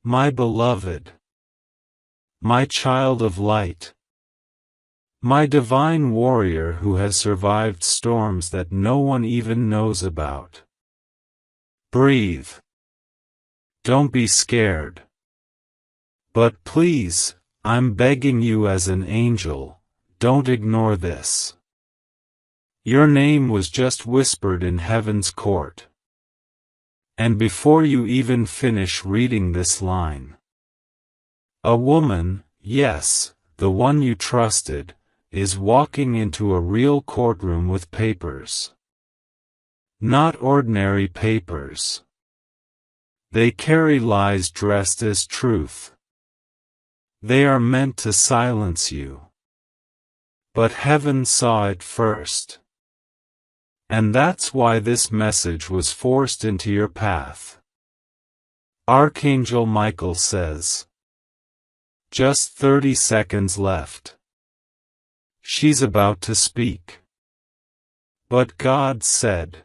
My beloved, my child of light, my divine warrior who has survived storms that no one even knows about. Breathe. Don't be scared. But please, I'm begging you as an angel, don't ignore this. Your name was just whispered in heaven's court. And before you even finish reading this line, a woman, yes, the one you trusted, is walking into a real courtroom with papers. Not ordinary papers. They carry lies dressed as truth. They are meant to silence you. But heaven saw it first. And that's why this message was forced into your path. Archangel Michael says, just 30 seconds left. She's about to speak. But God said,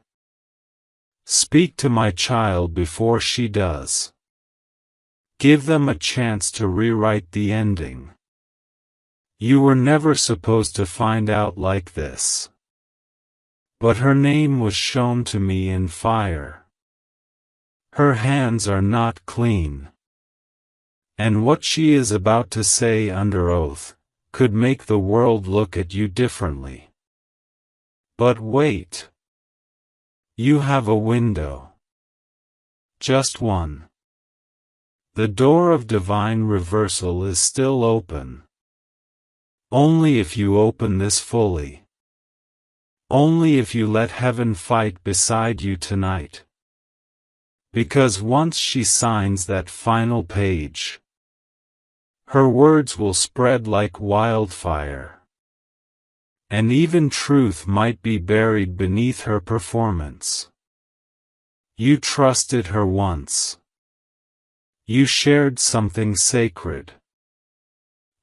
speak to my child before she does. Give them a chance to rewrite the ending. You were never supposed to find out like this. But her name was shown to me in fire. Her hands are not clean. And what she is about to say under oath could make the world look at you differently. But wait. You have a window. Just one. The door of divine reversal is still open. Only if you open this fully. Only if you let heaven fight beside you tonight. Because once she signs that final page, her words will spread like wildfire. And even truth might be buried beneath her performance. You trusted her once. You shared something sacred.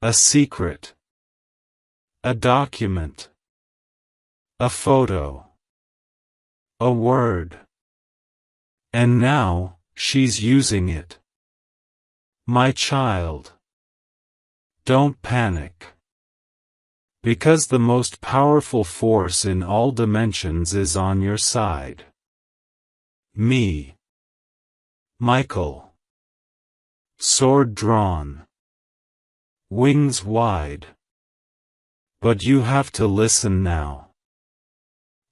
A secret. A document. A photo. A word. And now, she's using it. My child. Don't panic. Because the most powerful force in all dimensions is on your side. Me. Michael. Sword drawn. Wings wide. But you have to listen now.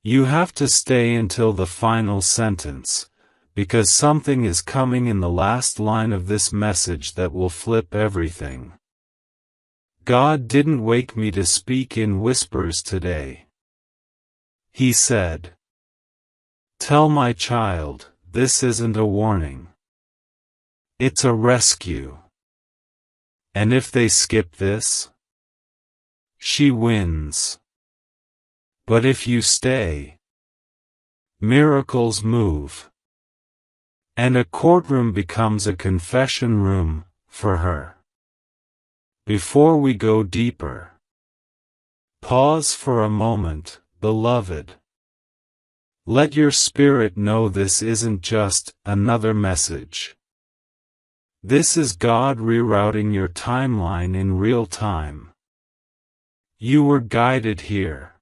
You have to stay until the final sentence, because something is coming in the last line of this message that will flip everything. God didn't wake me to speak in whispers today. He said, tell my child, this isn't a warning. It's a rescue. And if they skip this, she wins. But if you stay, miracles move. And a courtroom becomes a confession room, for her. Before we go deeper, pause for a moment, beloved. Let your spirit know this isn't just another message. This is God rerouting your timeline in real time. You were guided here.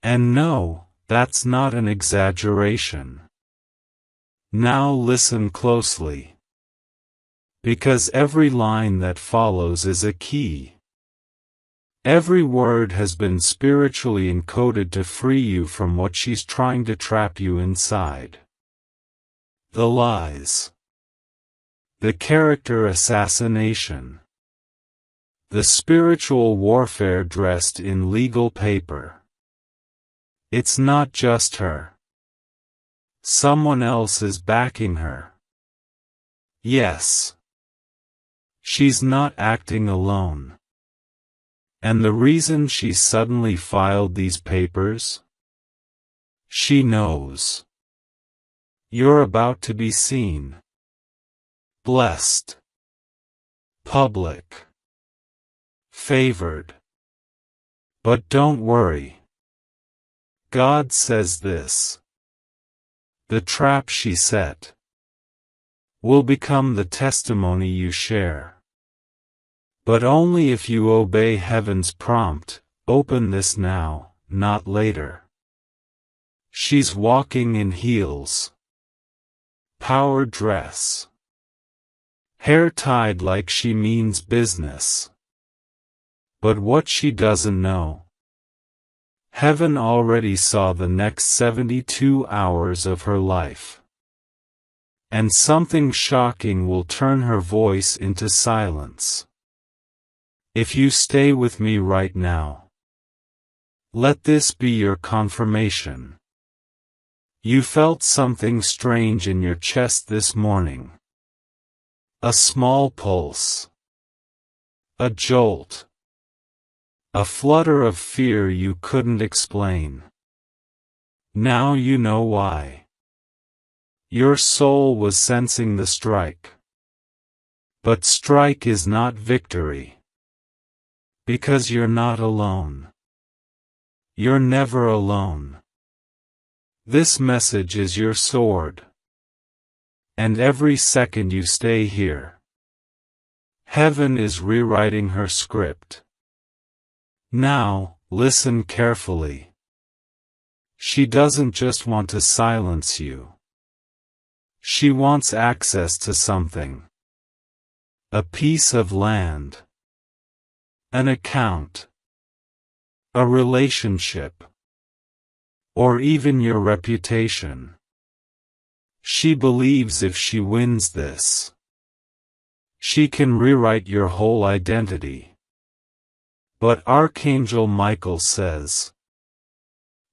And no, that's not an exaggeration. Now listen closely. Because every line that follows is a key. Every word has been spiritually encoded to free you from what she's trying to trap you inside. The lies. The character assassination. The spiritual warfare dressed in legal paper. It's not just her. Someone else is backing her. Yes. She's not acting alone. And the reason she suddenly filed these papers? She knows. You're about to be seen. Blessed. Public. Favored. But don't worry. God says this. The trap she set. will become the testimony you share. But only if you obey heaven's prompt, open this now, not later. She's walking in heels. Power dress. Hair tied like she means business. But what she doesn't know. Heaven already saw the next 72 hours of her life. And something shocking will turn her voice into silence. If you stay with me right now, let this be your confirmation. You felt something strange in your chest this morning. A small pulse. A jolt. A flutter of fear you couldn't explain. Now you know why. Your soul was sensing the strike. But strike is not victory. Because you're not alone. You're never alone. This message is your sword. And every second you stay here, heaven is rewriting her script. Now, listen carefully. She doesn't just want to silence you. She wants access to something. A piece of land. An account. A relationship. Or even your reputation. She believes if she wins this, she can rewrite your whole identity. But Archangel Michael says,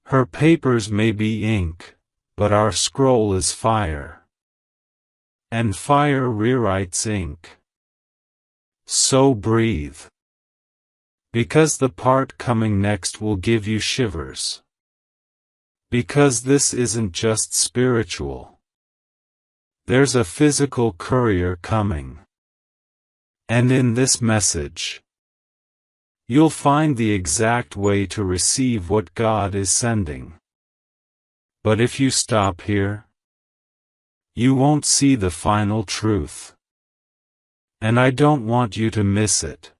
her papers may be ink, but our scroll is fire. And fire rewrites ink. So breathe. Because the part coming next will give you shivers. Because this isn't just spiritual. There's a physical courier coming. And in this message, you'll find the exact way to receive what God is sending. But if you stop here, you won't see the final truth. And I don't want you to miss it.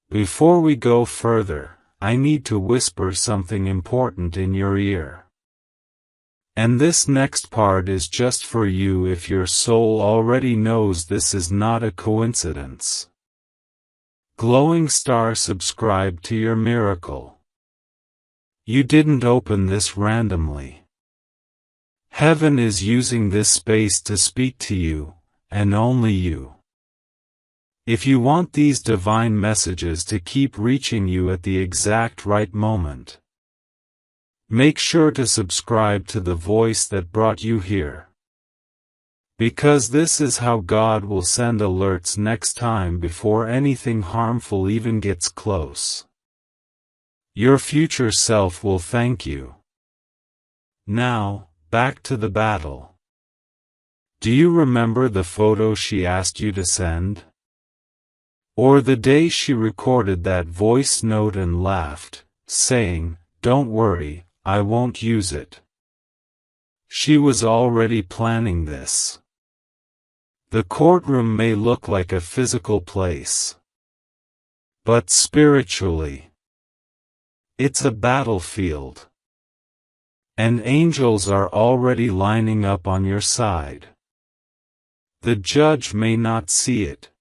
Before we go further, I need to whisper something important in your ear. And this next part is just for you if your soul already knows this is not a coincidence. Glowing star, subscribe to your miracle. You didn't open this randomly. Heaven is using this space to speak to you, and only you. If you want these divine messages to keep reaching you at the exact right moment, make sure to subscribe to the voice that brought you here. Because this is how God will send alerts next time before anything harmful even gets close. Your future self will thank you. Now, back to the battle. Do you remember the photo she asked you to send? Or the day she recorded that voice note and laughed, saying, "Don't worry, I won't use it." She was already planning this. The courtroom may look like a physical place. But spiritually, it's a battlefield. And angels are already lining up on your side. The judge may not see it.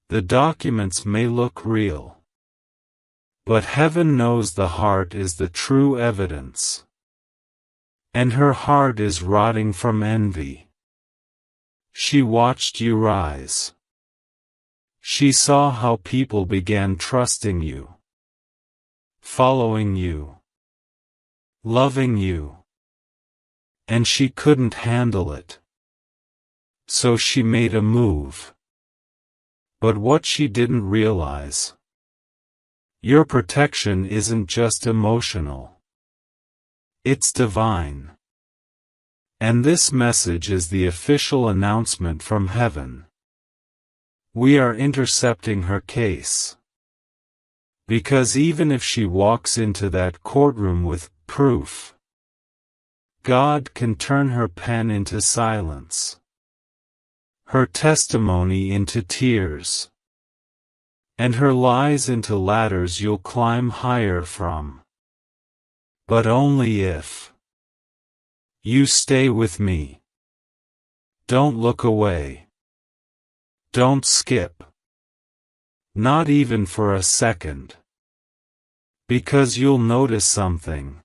The documents may look real. But heaven knows the heart is the true evidence. And her heart is rotting from envy. She watched you rise. She saw how people began trusting you, following you, loving you. And she couldn't handle it. So she made a move. But what she didn't realize, your protection isn't just emotional. It's divine. And this message is the official announcement from heaven. We are intercepting her case. Because even if she walks into that courtroom with proof, God can turn her pen into silence. her testimony into tears, and her lies into ladders you'll climb higher from. But only if you stay with me. Don't look away. Don't skip. Not even for a second. Because you'll notice something.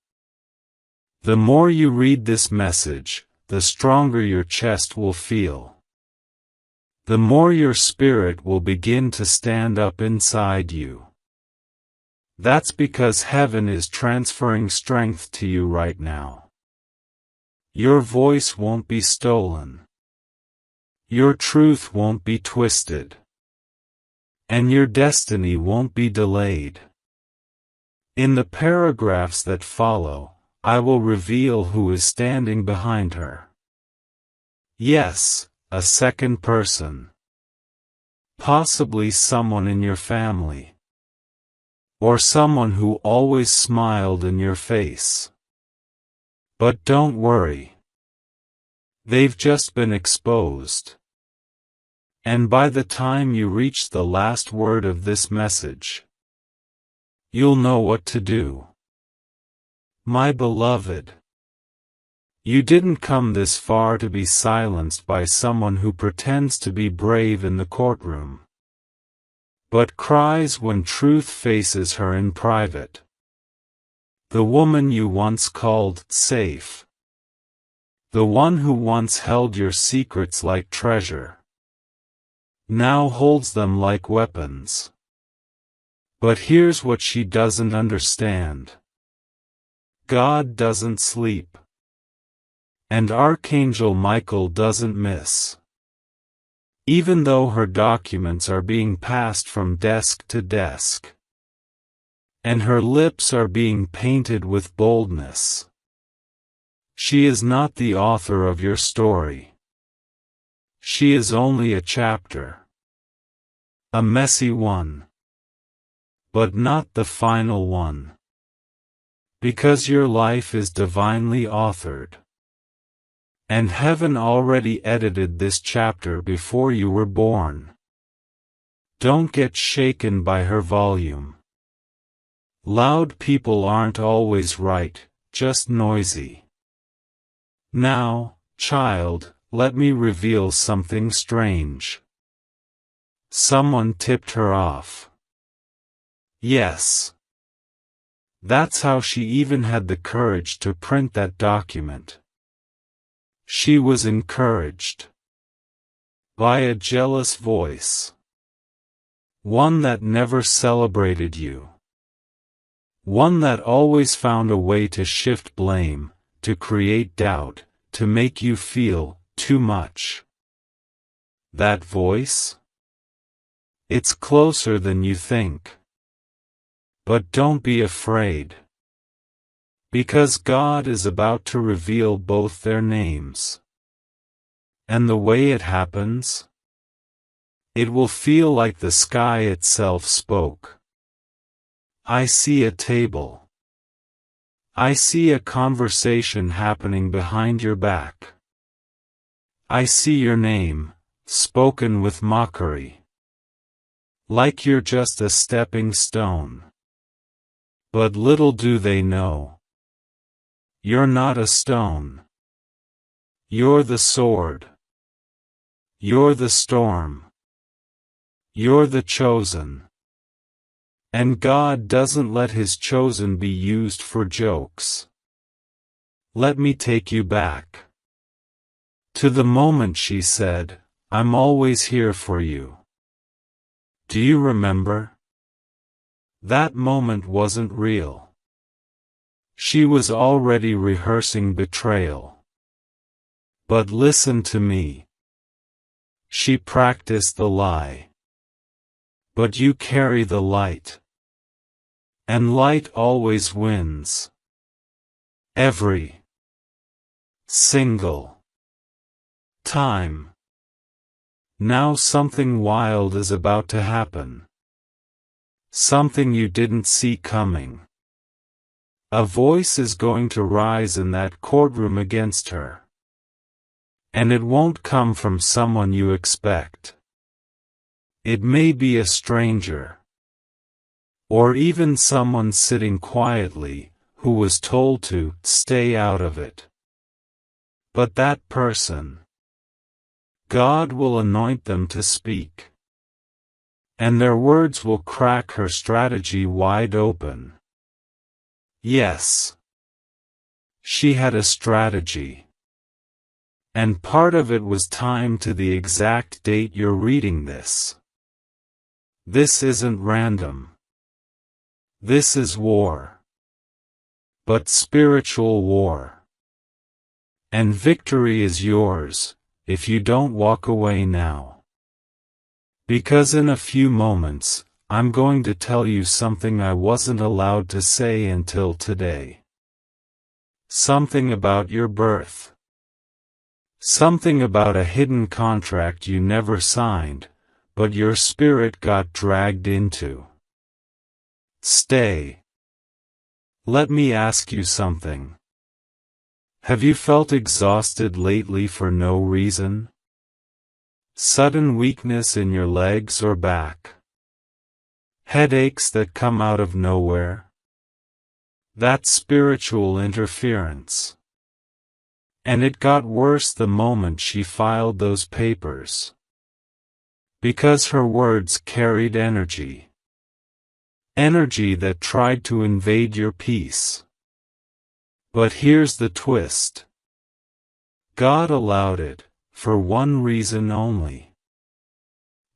The more you read this message, the stronger your chest will feel. The more your spirit will begin to stand up inside you. That's because heaven is transferring strength to you right now. Your voice won't be stolen. Your truth won't be twisted. And your destiny won't be delayed. In the paragraphs that follow, I will reveal who is standing behind her. Yes, a second person. Possibly someone in your family. Or someone who always smiled in your face. But don't worry. They've just been exposed. And by the time you reach the last word of this message, you'll know what to do. My beloved, you didn't come this far to be silenced by someone who pretends to be brave in the courtroom, but cries when truth faces her in private. The woman you once called safe. The one who once held your secrets like treasure. Now holds them like weapons. But here's what she doesn't understand. God doesn't sleep. And Archangel Michael doesn't miss. Even though her documents are being passed from desk to desk. And her lips are being painted with boldness. She is not the author of your story. She is only a chapter. A messy one. But not the final one. Because your life is divinely authored. And heaven already edited this chapter before you were born. Don't get shaken by her volume. Loud people aren't always right, just noisy. Now, child, let me reveal something strange. Someone tipped her off. Yes. That's how she even had the courage to print that document. She was encouraged. By a jealous voice. One that never celebrated you. One that always found a way to shift blame, to create doubt, to make you feel too much. That voice? It's closer than you think. But don't be afraid. Because God is about to reveal both their names. And the way it happens? It will feel like the sky itself spoke. I see a table. I see a conversation happening behind your back. I see your name, spoken with mockery. Like you're just a stepping stone. But little do they know. You're not a stone. You're the sword. You're the storm. You're the chosen. And God doesn't let His chosen be used for jokes. Let me take you back. To the moment she said, "I'm always here for you." Do you remember? That moment wasn't real. She was already rehearsing betrayal. But listen to me. She practiced the lie. But you carry the light. And light always wins. Every single time. Now something wild is about to happen. Something you didn't see coming. A voice is going to rise in that courtroom against her. And it won't come from someone you expect. It may be a stranger. Or even someone sitting quietly, who was told to stay out of it. But that person, God will anoint them to speak. And their words will crack her strategy wide open. Yes. She had a strategy. And part of it was timed to the exact date you're reading this. This isn't random. This is war. But spiritual war. And victory is yours, if you don't walk away now. Because in a few moments, I'm going to tell you something I wasn't allowed to say until today. Something about your birth. Something about a hidden contract you never signed, but your spirit got dragged into. Stay. Let me ask you something. Have you felt exhausted lately for no reason? Sudden weakness in your legs or back? Headaches that come out of nowhere? That's spiritual interference. And it got worse the moment she filed those papers. Because her words carried energy. Energy that tried to invade your peace. But here's the twist. God allowed it, for one reason only.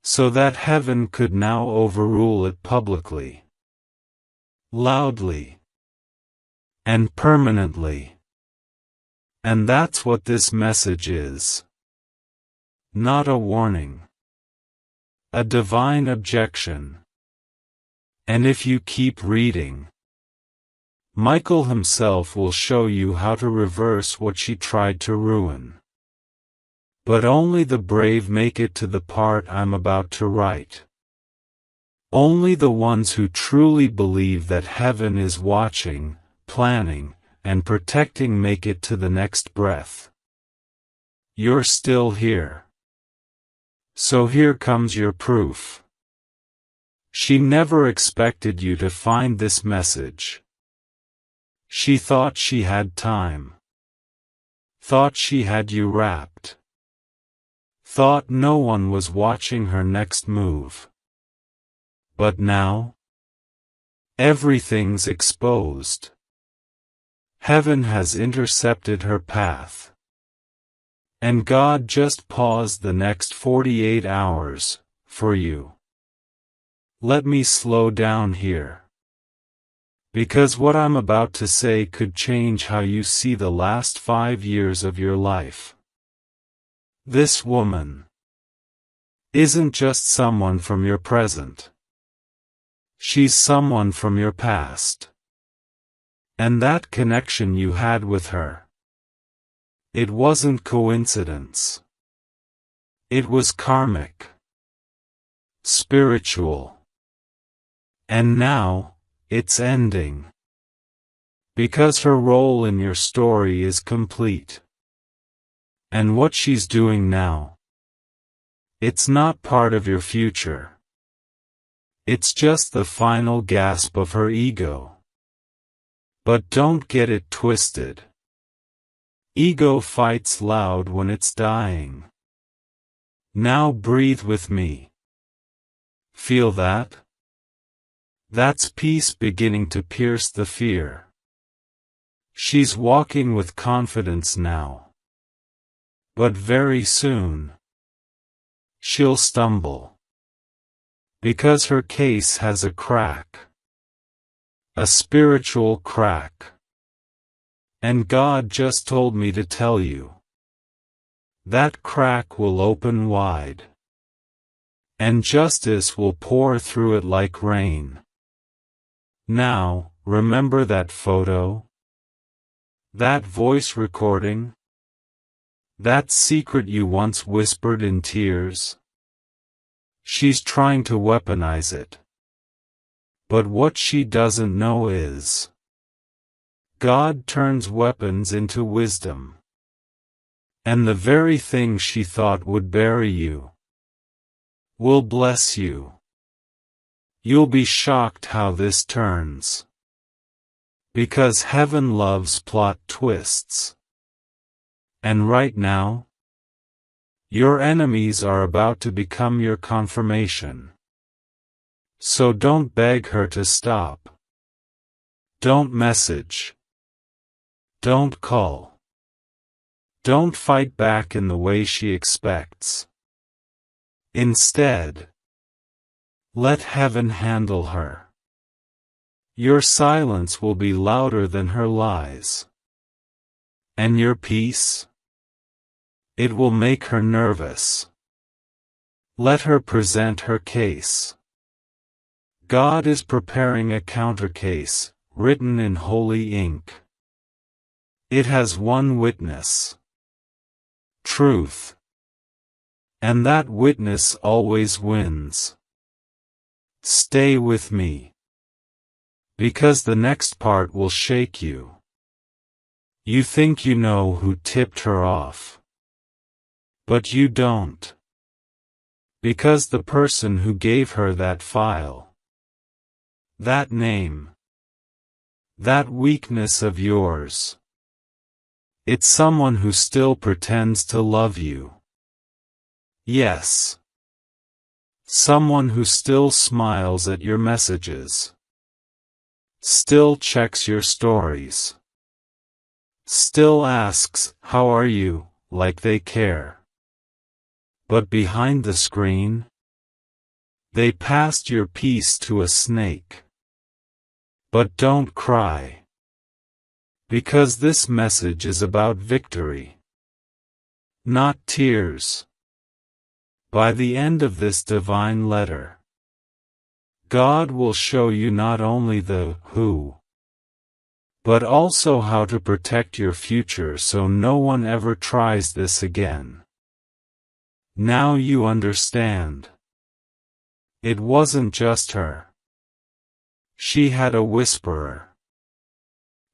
So that heaven could now overrule it publicly. Loudly. And permanently. And that's what this message is. Not a warning. A divine objection. And if you keep reading, Michael himself will show you how to reverse what she tried to ruin. But only the brave make it to the part I'm about to write. Only the ones who truly believe that heaven is watching, planning, and protecting make it to the next breath. You're still here. So here comes your proof. She never expected you to find this message. She thought she had time. Thought she had you wrapped. Thought no one was watching her next move. But now? Everything's exposed. Heaven has intercepted her path. And God just paused the next 48 hours, for you. Let me slow down here. Because what I'm about to say could change how you see the last 5 years of your life. This woman isn't just someone from your present. She's someone from your past. And that connection you had with her. It wasn't coincidence. It was karmic. Spiritual. And now, it's ending. Because her role in your story is complete. And what she's doing now, it's not part of your future. It's just the final gasp of her ego. But don't get it twisted. Ego fights loud when it's dying. Now breathe with me. Feel that? That's peace beginning to pierce the fear. She's walking with confidence now. But very soon, she'll stumble. Because her case has a crack. A spiritual crack. And God just told me to tell you. That crack will open wide. And justice will pour through it like rain. Now, remember that photo? That voice recording? That secret you once whispered in tears? She's trying to weaponize it. But what she doesn't know is, God turns weapons into wisdom. And the very thing she thought would bury you will bless you. You'll be shocked how this turns. Because heaven loves plot twists. And right now, your enemies are about to become your confirmation. So don't beg her to stop. Don't message. Don't call. Don't fight back in the way she expects. Instead, let heaven handle her. Your silence will be louder than her lies. And your peace? It will make her nervous. Let her present her case. God is preparing a countercase, written in holy ink. It has one witness. Truth. And that witness always wins. Stay with me. Because the next part will shake you. You think you know who tipped her off. But you don't. Because the person who gave her that file, that name, that weakness of yours, it's someone who still pretends to love you. Yes. Someone who still smiles at your messages. Still checks your stories. Still asks, "How are you?" like they care. But behind the screen, they passed your peace to a snake. But don't cry. Because this message is about victory. Not tears. By the end of this divine letter, God will show you not only the who, but also how to protect your future so no one ever tries this again. Now you understand. It wasn't just her. She had a whisperer.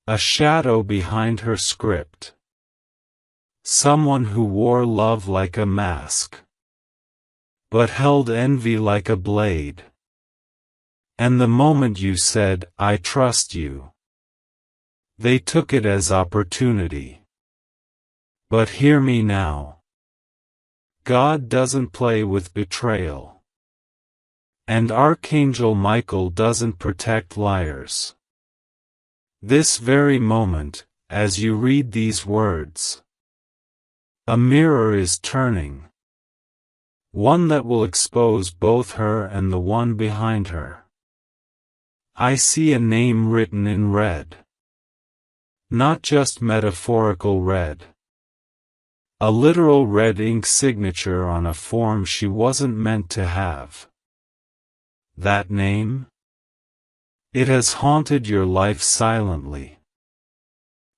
A shadow behind her script. Someone who wore love like a mask, but held envy like a blade. And the moment you said, "I trust you," they took it as opportunity. But hear me now. God doesn't play with betrayal. And Archangel Michael doesn't protect liars. This very moment, as you read these words, a mirror is turning. One that will expose both her and the one behind her. I see a name written in red. Not just metaphorical red. A literal red ink signature on a form she wasn't meant to have. That name? It has haunted your life silently.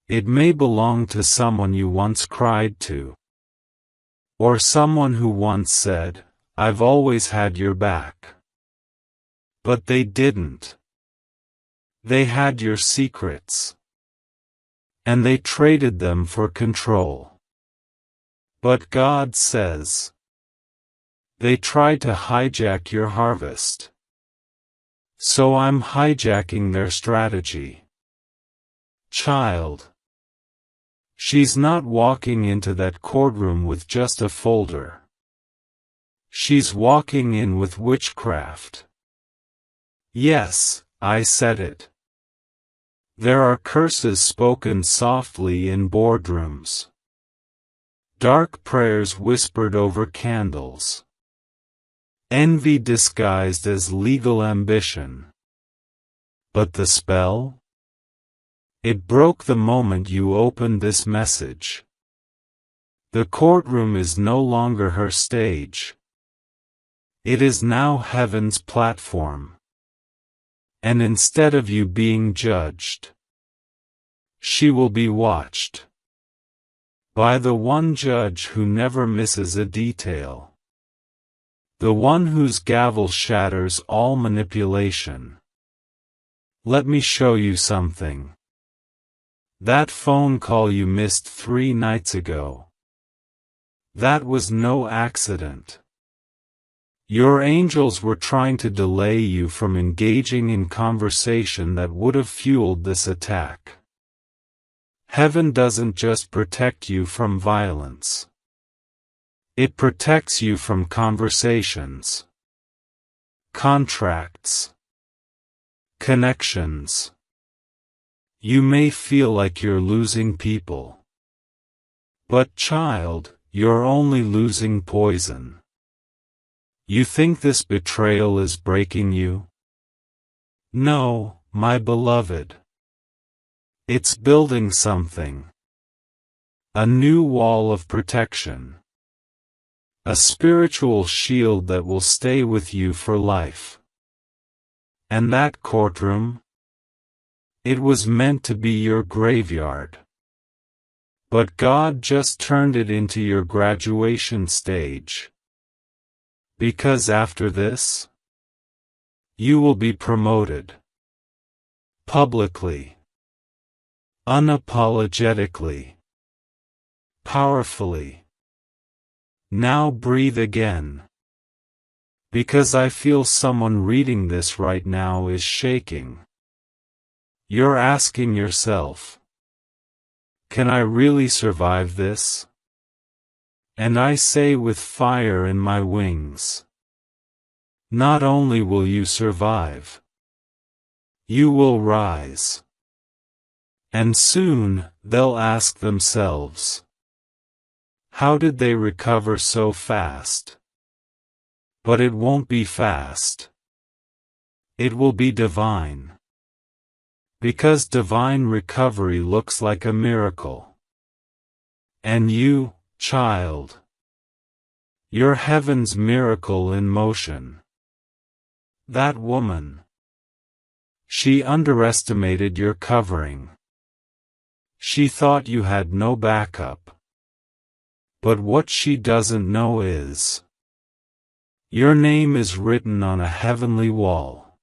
It may belong to someone you once cried to. Or someone who once said, "I've always had your back." But they didn't. They had your secrets. And they traded them for control. But God says, they tried to hijack your harvest. So I'm hijacking their strategy. Child. She's not walking into that courtroom with just a folder. She's walking in with witchcraft. Yes, I said it. There are curses spoken softly in boardrooms. Dark prayers whispered over candles. Envy disguised as legal ambition. But the spell? It broke the moment you opened this message. The courtroom is no longer her stage. It is now heaven's platform. And instead of you being judged, she will be watched. By the one judge who never misses a detail. The one whose gavel shatters all manipulation. Let me show you something. That phone call you missed 3 nights ago. That was no accident. Your angels were trying to delay you from engaging in conversation that would have fueled this attack. Heaven doesn't just protect you from violence. It protects you from conversations, contracts, connections. You may feel like you're losing people. But child, you're only losing poison. You think this betrayal is breaking you? No, my beloved. It's building something. A new wall of protection. A spiritual shield that will stay with you for life. And that courtroom? It was meant to be your graveyard. But God just turned it into your graduation stage. Because after this, you will be promoted. Publicly. Unapologetically. Powerfully. Now breathe again. Because I feel someone reading this right now is shaking. You're asking yourself, can I really survive this? And I say with fire in my wings, not only will you survive, you will rise. And soon, they'll ask themselves, how did they recover so fast? But it won't be fast. It will be divine. Because divine recovery looks like a miracle. And you, child, you're heaven's miracle in motion. That woman, she underestimated your covering. She thought you had no backup. But what she doesn't know is, your name is written on a heavenly wall.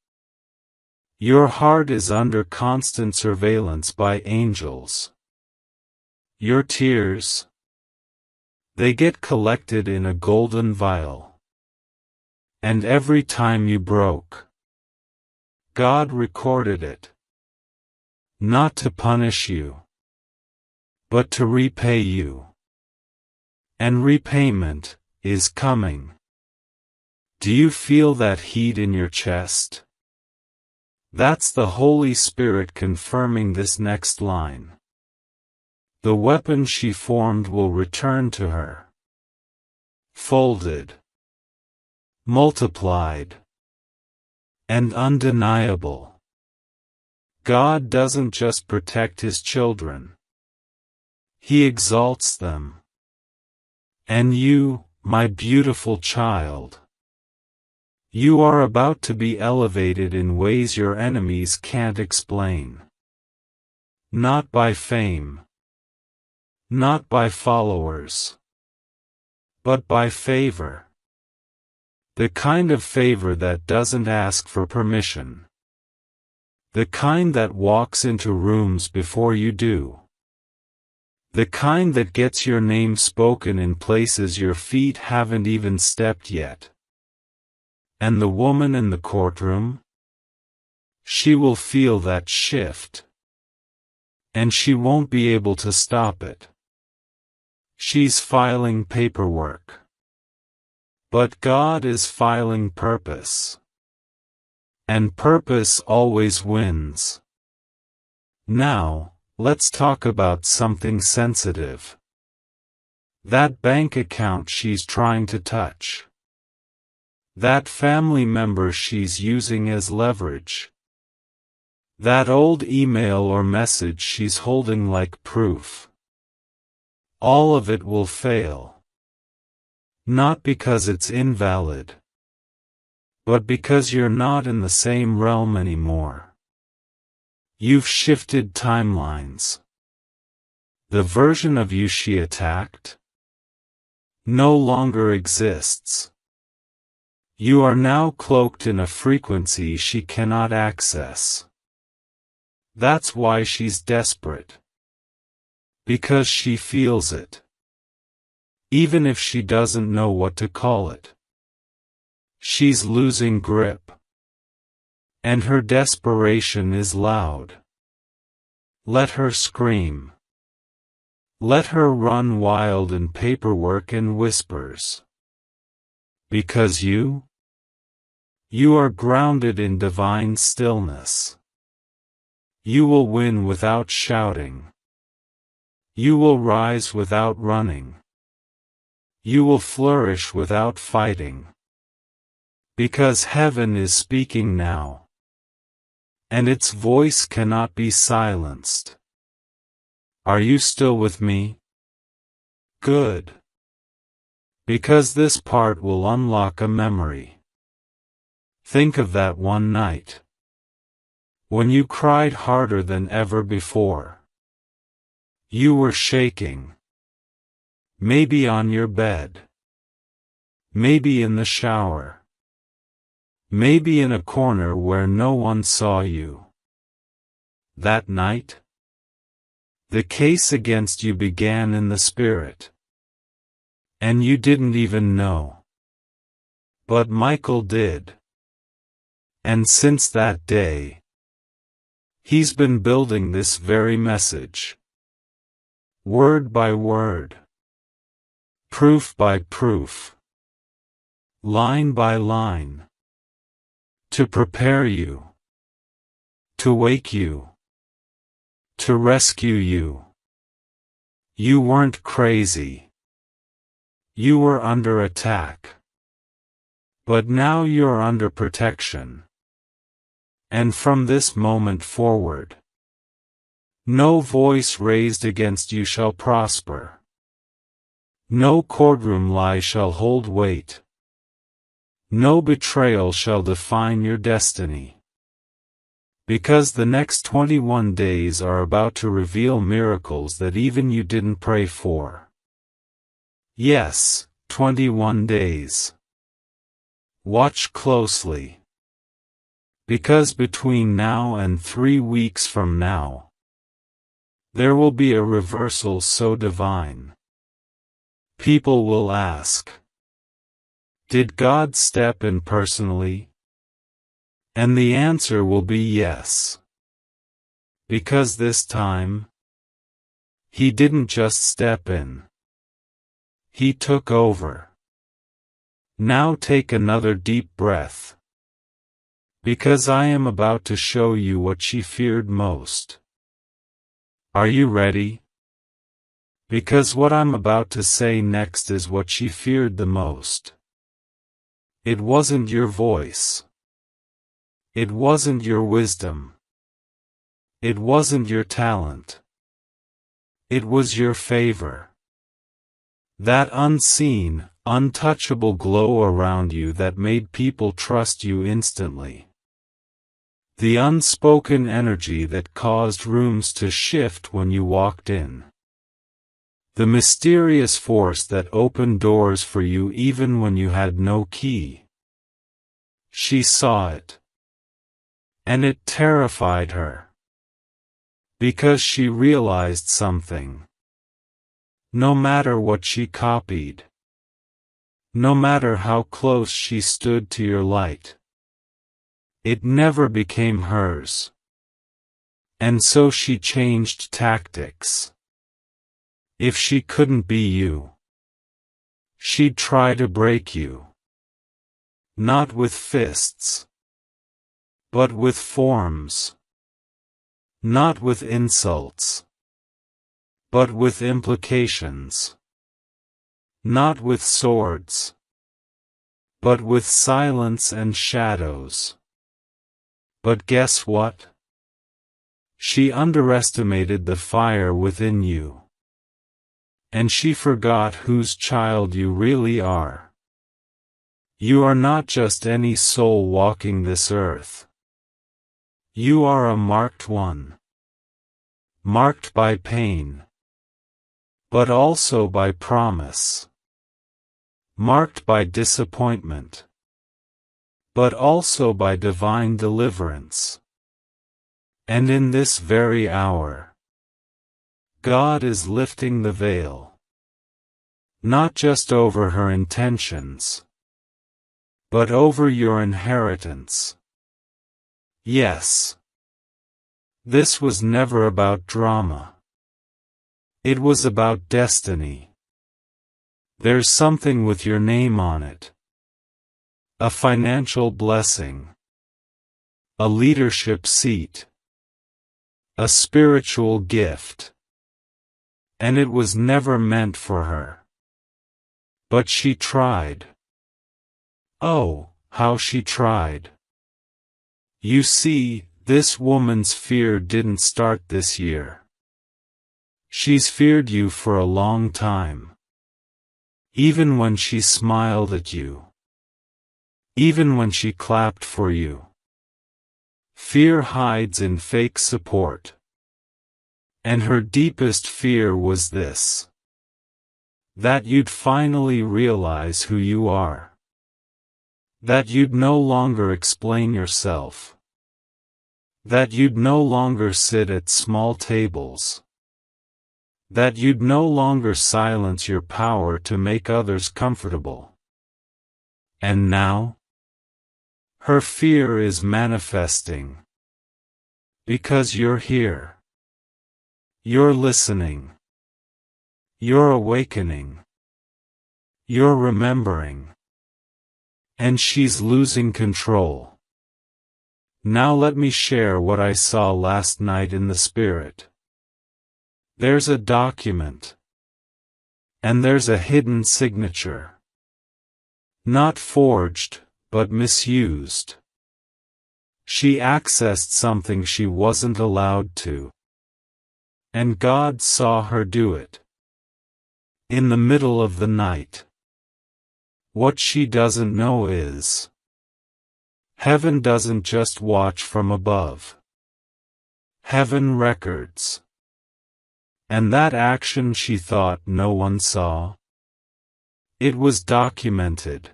Your heart is under constant surveillance by angels. Your tears, they get collected in a golden vial. And every time you broke, God recorded it. Not to punish you, but to repay you. And repayment is coming. Do you feel that heat in your chest? That's the Holy Spirit confirming this next line. The weapon she formed will return to her. Folded, multiplied, and undeniable. God doesn't just protect His children. He exalts them. And you, my beautiful child, you are about to be elevated in ways your enemies can't explain. Not by fame. Not by followers. But by favor. The kind of favor that doesn't ask for permission. The kind that walks into rooms before you do. The kind that gets your name spoken in places your feet haven't even stepped yet. And the woman in the courtroom? She will feel that shift. And she won't be able to stop it. She's filing paperwork. But God is filing purpose. And purpose always wins. Now, let's talk about something sensitive. That bank account she's trying to touch. That family member she's using as leverage. That old email or message she's holding like proof. All of it will fail. Not because it's invalid, but because you're not in the same realm anymore. You've shifted timelines. The version of you she attacked no longer exists. You are now cloaked in a frequency she cannot access. That's why she's desperate. Because she feels it. even if she doesn't know what to call it. She's losing grip. And her desperation is loud. Let her scream. Let her run wild in paperwork and whispers. Because you are grounded in divine stillness. You will win without shouting. You will rise without running. You will flourish without fighting. Because heaven is speaking now. And its voice cannot be silenced. Are you still with me? Good. Because this part will unlock a memory. Think of that one night. When you cried harder than ever before. You were shaking. Maybe on your bed. Maybe in the shower. Maybe in a corner where no one saw you. That night, the case against you began in the spirit. And you didn't even know. But Michael did. And since that day, he's been building this very message. Word by word. Proof by proof. Line by line. To prepare you. To wake you. To rescue you. You weren't crazy. You were under attack. But now you're under protection. And from this moment forward, no voice raised against you shall prosper. No courtroom lie shall hold weight. No betrayal shall define your destiny. Because the next 21 days are about to reveal miracles that even you didn't pray for. Yes, 21 days. Watch closely. Because between now and 3 weeks from now, there will be a reversal so divine. People will ask, did God step in personally? And the answer will be yes. Because this time, He didn't just step in. He took over. Now take another deep breath. Because I am about to show you what she feared most. Are you ready? Because what I'm about to say next is what she feared the most. It wasn't your voice. It wasn't your wisdom. It wasn't your talent. It was your favor. That unseen, untouchable glow around you that made people trust you instantly. The unspoken energy that caused rooms to shift when you walked in. The mysterious force that opened doors for you even when you had no key. She saw it. And it terrified her. Because she realized something. No matter what she copied. No matter how close she stood to your light. It never became hers. And so she changed tactics. If she couldn't be you, she'd try to break you. Not with fists, but with forms. Not with insults, but with implications. Not with swords, but with silence and shadows. But guess what? She underestimated the fire within you. And she forgot whose child you really are. You are not just any soul walking this earth. You are a marked one. Marked by pain. But also by promise. Marked by disappointment. But also by divine deliverance. And in this very hour, God is lifting the veil. Not just over her intentions, but over your inheritance. Yes. This was never about drama. It was about destiny. There's something with your name on it. A financial blessing. A leadership seat. A spiritual gift. And it was never meant for her. But she tried. Oh, how she tried. You see, this woman's fear didn't start this year. She's feared you for a long time. Even when she smiled at you. Even when she clapped for you. Fear hides in fake support. And her deepest fear was this. That you'd finally realize who you are. That you'd no longer explain yourself. That you'd no longer sit at small tables. That you'd no longer silence your power to make others comfortable. And now? Her fear is manifesting. Because you're here. You're listening. You're awakening. You're remembering. And she's losing control. Now let me share what I saw last night in the spirit. There's a document. And there's a hidden signature. Not forged, but misused. She accessed something she wasn't allowed to. And God saw her do it. In the middle of the night. What she doesn't know is, heaven doesn't just watch from above. Heaven records. And that action she thought no one saw? It was documented.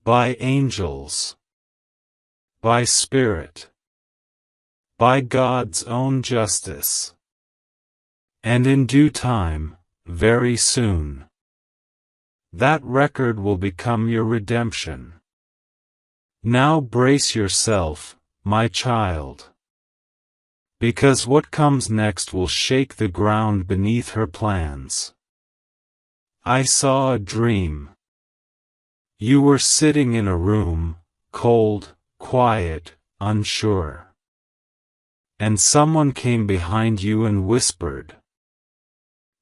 By angels. By Spirit. By God's own justice. And in due time, very soon, that record will become your redemption. Now brace yourself, my child. Because what comes next will shake the ground beneath her plans. I saw a dream. You were sitting in a room, cold, quiet, unsure. And someone came behind you and whispered.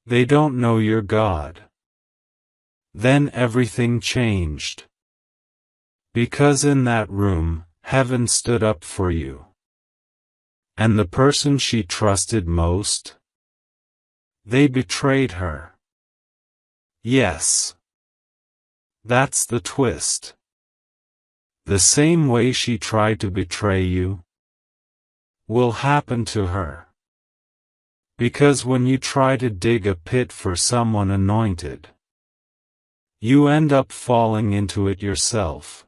They don't know you're God. Then everything changed. Because in that room, heaven stood up for you. And the person she trusted most? They betrayed her. Yes. That's the twist. The same way she tried to betray you will happen to her. Because when you try to dig a pit for someone anointed, you end up falling into it yourself.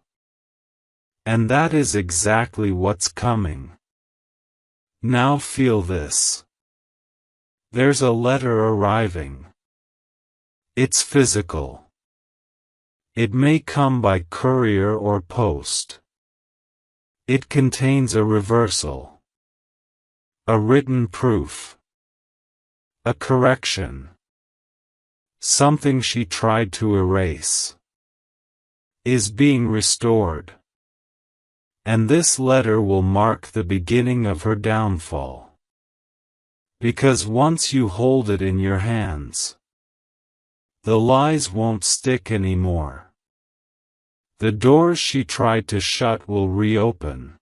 And that is exactly what's coming. Now feel this. There's a letter arriving. It's physical. It may come by courier or post. It contains a reversal. A written proof. A correction. Something she tried to erase. Is being restored. And this letter will mark the beginning of her downfall. Because once you hold it in your hands, the lies won't stick anymore. The doors she tried to shut will reopen.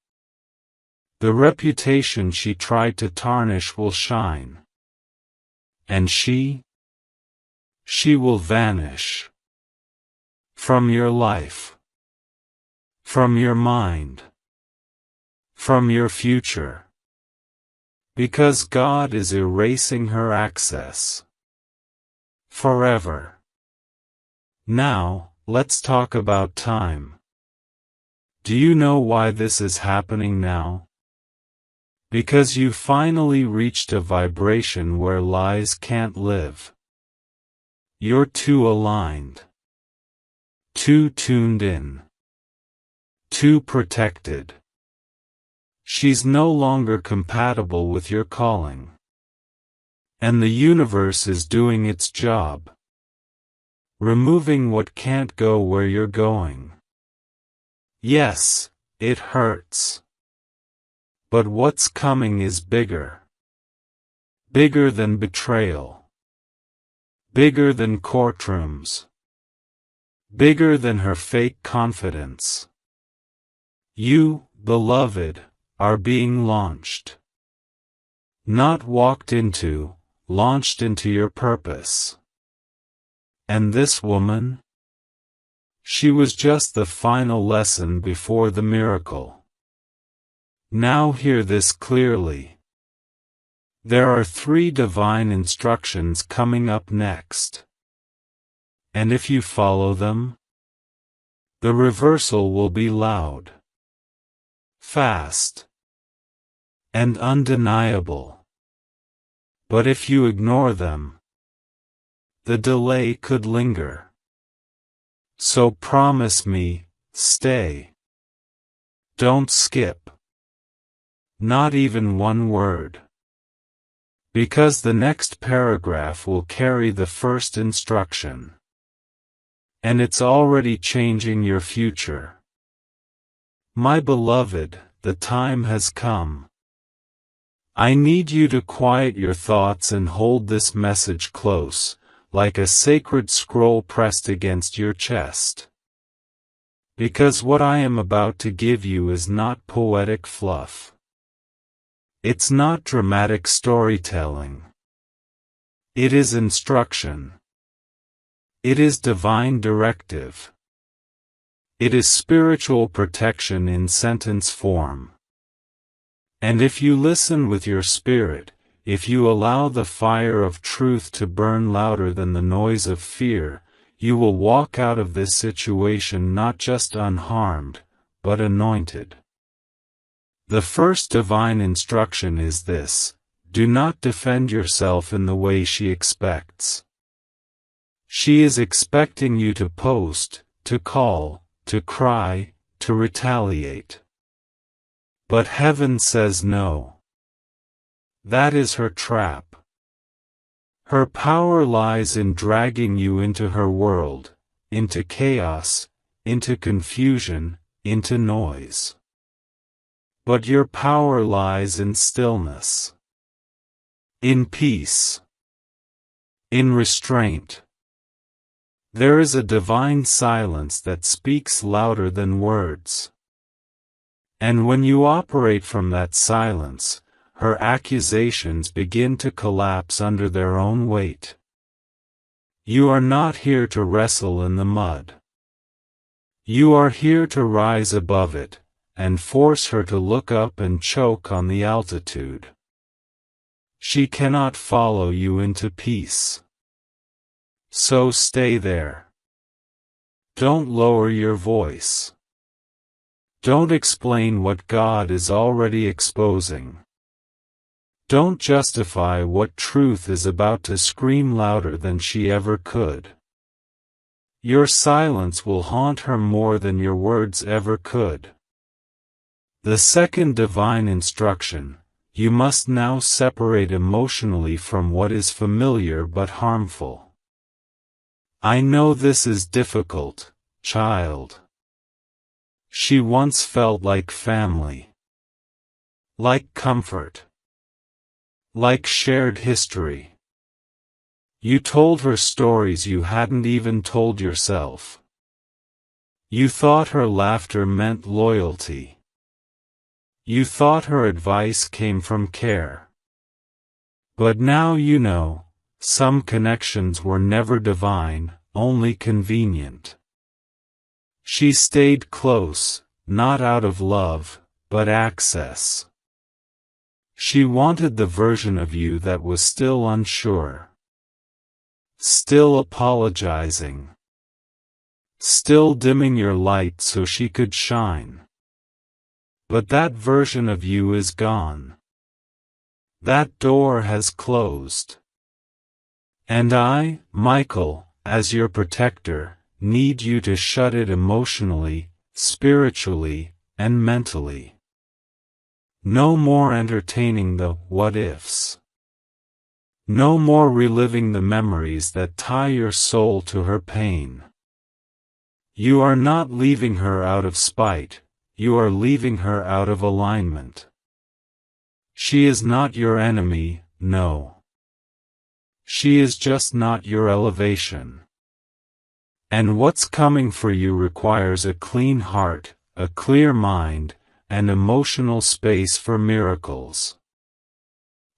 The reputation she tried to tarnish will shine. And she will vanish. From your life. From your mind. From your future. Because God is erasing her access. Forever. Now, let's talk about time. Do you know why this is happening now? Because you finally reached a vibration where lies can't live. You're too aligned. Too tuned in. Too protected. She's no longer compatible with your calling. And the universe is doing its job. Removing what can't go where you're going. Yes, it hurts. But what's coming is bigger. Bigger than betrayal. Bigger than courtrooms. Bigger than her fake confidence. You, beloved, are being launched. Not walked into, launched into your purpose. And this woman? She was just the final lesson before the miracle. Now hear this clearly. There are 3 divine instructions coming up next. And if you follow them, the reversal will be loud, fast, and undeniable. But if you ignore them, the delay could linger. So promise me, stay. Don't skip. Not even one word. Because the next paragraph will carry the first instruction. And it's already changing your future. My beloved, the time has come. I need you to quiet your thoughts and hold this message close, like a sacred scroll pressed against your chest. Because what I am about to give you is not poetic fluff. It's not dramatic storytelling. It is instruction. It is divine directive. It is spiritual protection in sentence form. And if you listen with your spirit, if you allow the fire of truth to burn louder than the noise of fear, you will walk out of this situation not just unharmed, but anointed. The first divine instruction is this: do not defend yourself in the way she expects. She is expecting you to post, to call, to cry, to retaliate. But heaven says no. That is her trap. Her power lies in dragging you into her world, into chaos, into confusion, into noise. But your power lies in stillness. In peace. In restraint. There is a divine silence that speaks louder than words. And when you operate from that silence, her accusations begin to collapse under their own weight. You are not here to wrestle in the mud. You are here to rise above it, and force her to look up and choke on the altitude. She cannot follow you into peace. So stay there. Don't lower your voice. Don't explain what God is already exposing. Don't justify what truth is about to scream louder than she ever could. Your silence will haunt her more than your words ever could. The second divine instruction: you must now separate emotionally from what is familiar but harmful. I know this is difficult, child. She once felt like family. Like comfort. Like shared history. You told her stories you hadn't even told yourself. You thought her laughter meant loyalty. You thought her advice came from care. But now you know, some connections were never divine, only convenient. She stayed close, not out of love, but access. She wanted the version of you that was still unsure. Still apologizing. Still dimming your light so she could shine. But that version of you is gone. That door has closed. And I, Michael, as your protector, need you to shut it emotionally, spiritually, and mentally. No more entertaining the what-ifs. No more reliving the memories that tie your soul to her pain. You are not leaving her out of spite, you are leaving her out of alignment. She is not your enemy, no. She is just not your elevation. And what's coming for you requires a clean heart, a clear mind, and emotional space for miracles.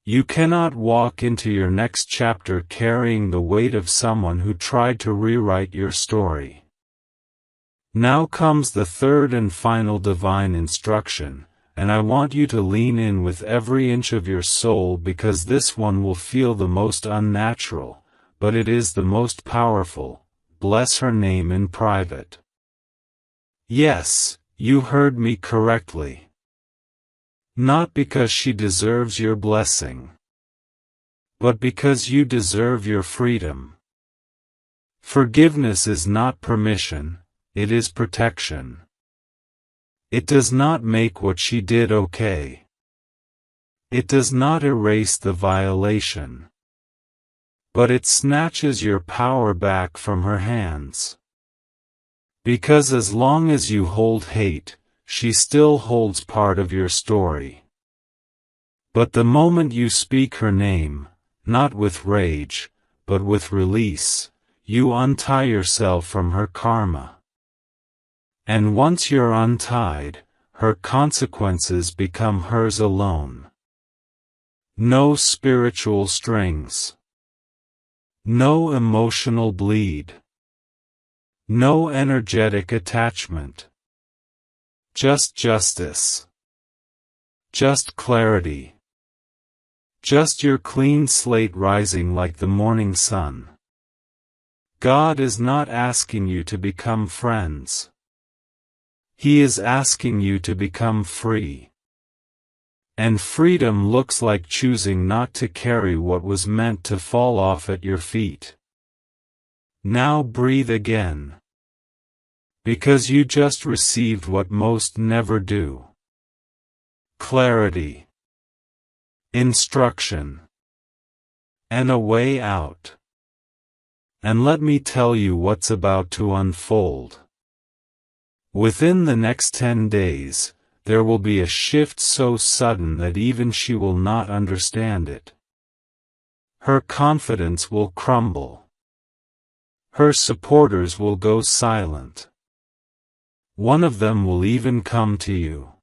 You cannot walk into your next chapter carrying the weight of someone who tried to rewrite your story. Now comes the third and final divine instruction, and I want you to lean in with every inch of your soul because this one will feel the most unnatural, but it is the most powerful. Bless her name in private. Yes, you heard me correctly. Not because she deserves your blessing, but because you deserve your freedom. Forgiveness is not permission, it is protection. It does not make what she did okay. It does not erase the violation. But it snatches your power back from her hands. Because as long as you hold hate, she still holds part of your story. But the moment you speak her name, not with rage, but with release, you untie yourself from her karma. And once you're untied, her consequences become hers alone. No spiritual strings. No emotional bleed. No energetic attachment. Just justice. Just clarity. Just your clean slate rising like the morning sun. God is not asking you to become friends. He is asking you to become free. And freedom looks like choosing not to carry what was meant to fall off at your feet. Now breathe again. Because you just received what most never do. Clarity. Instruction. And a way out. And let me tell you what's about to unfold. Within the next 10 days, there will be a shift so sudden that even she will not understand it. Her confidence will crumble. Her supporters will go silent. One of them will even come to you.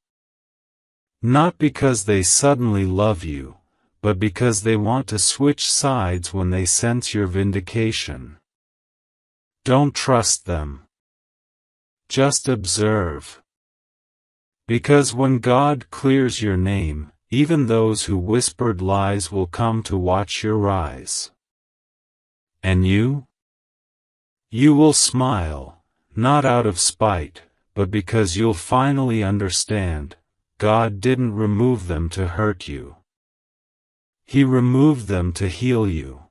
Not because they suddenly love you, but because they want to switch sides when they sense your vindication. Don't trust them. Just observe. Because when God clears your name, even those who whispered lies will come to watch your rise. And you? You will smile, not out of spite, but because you'll finally understand, God didn't remove them to hurt you. He removed them to heal you.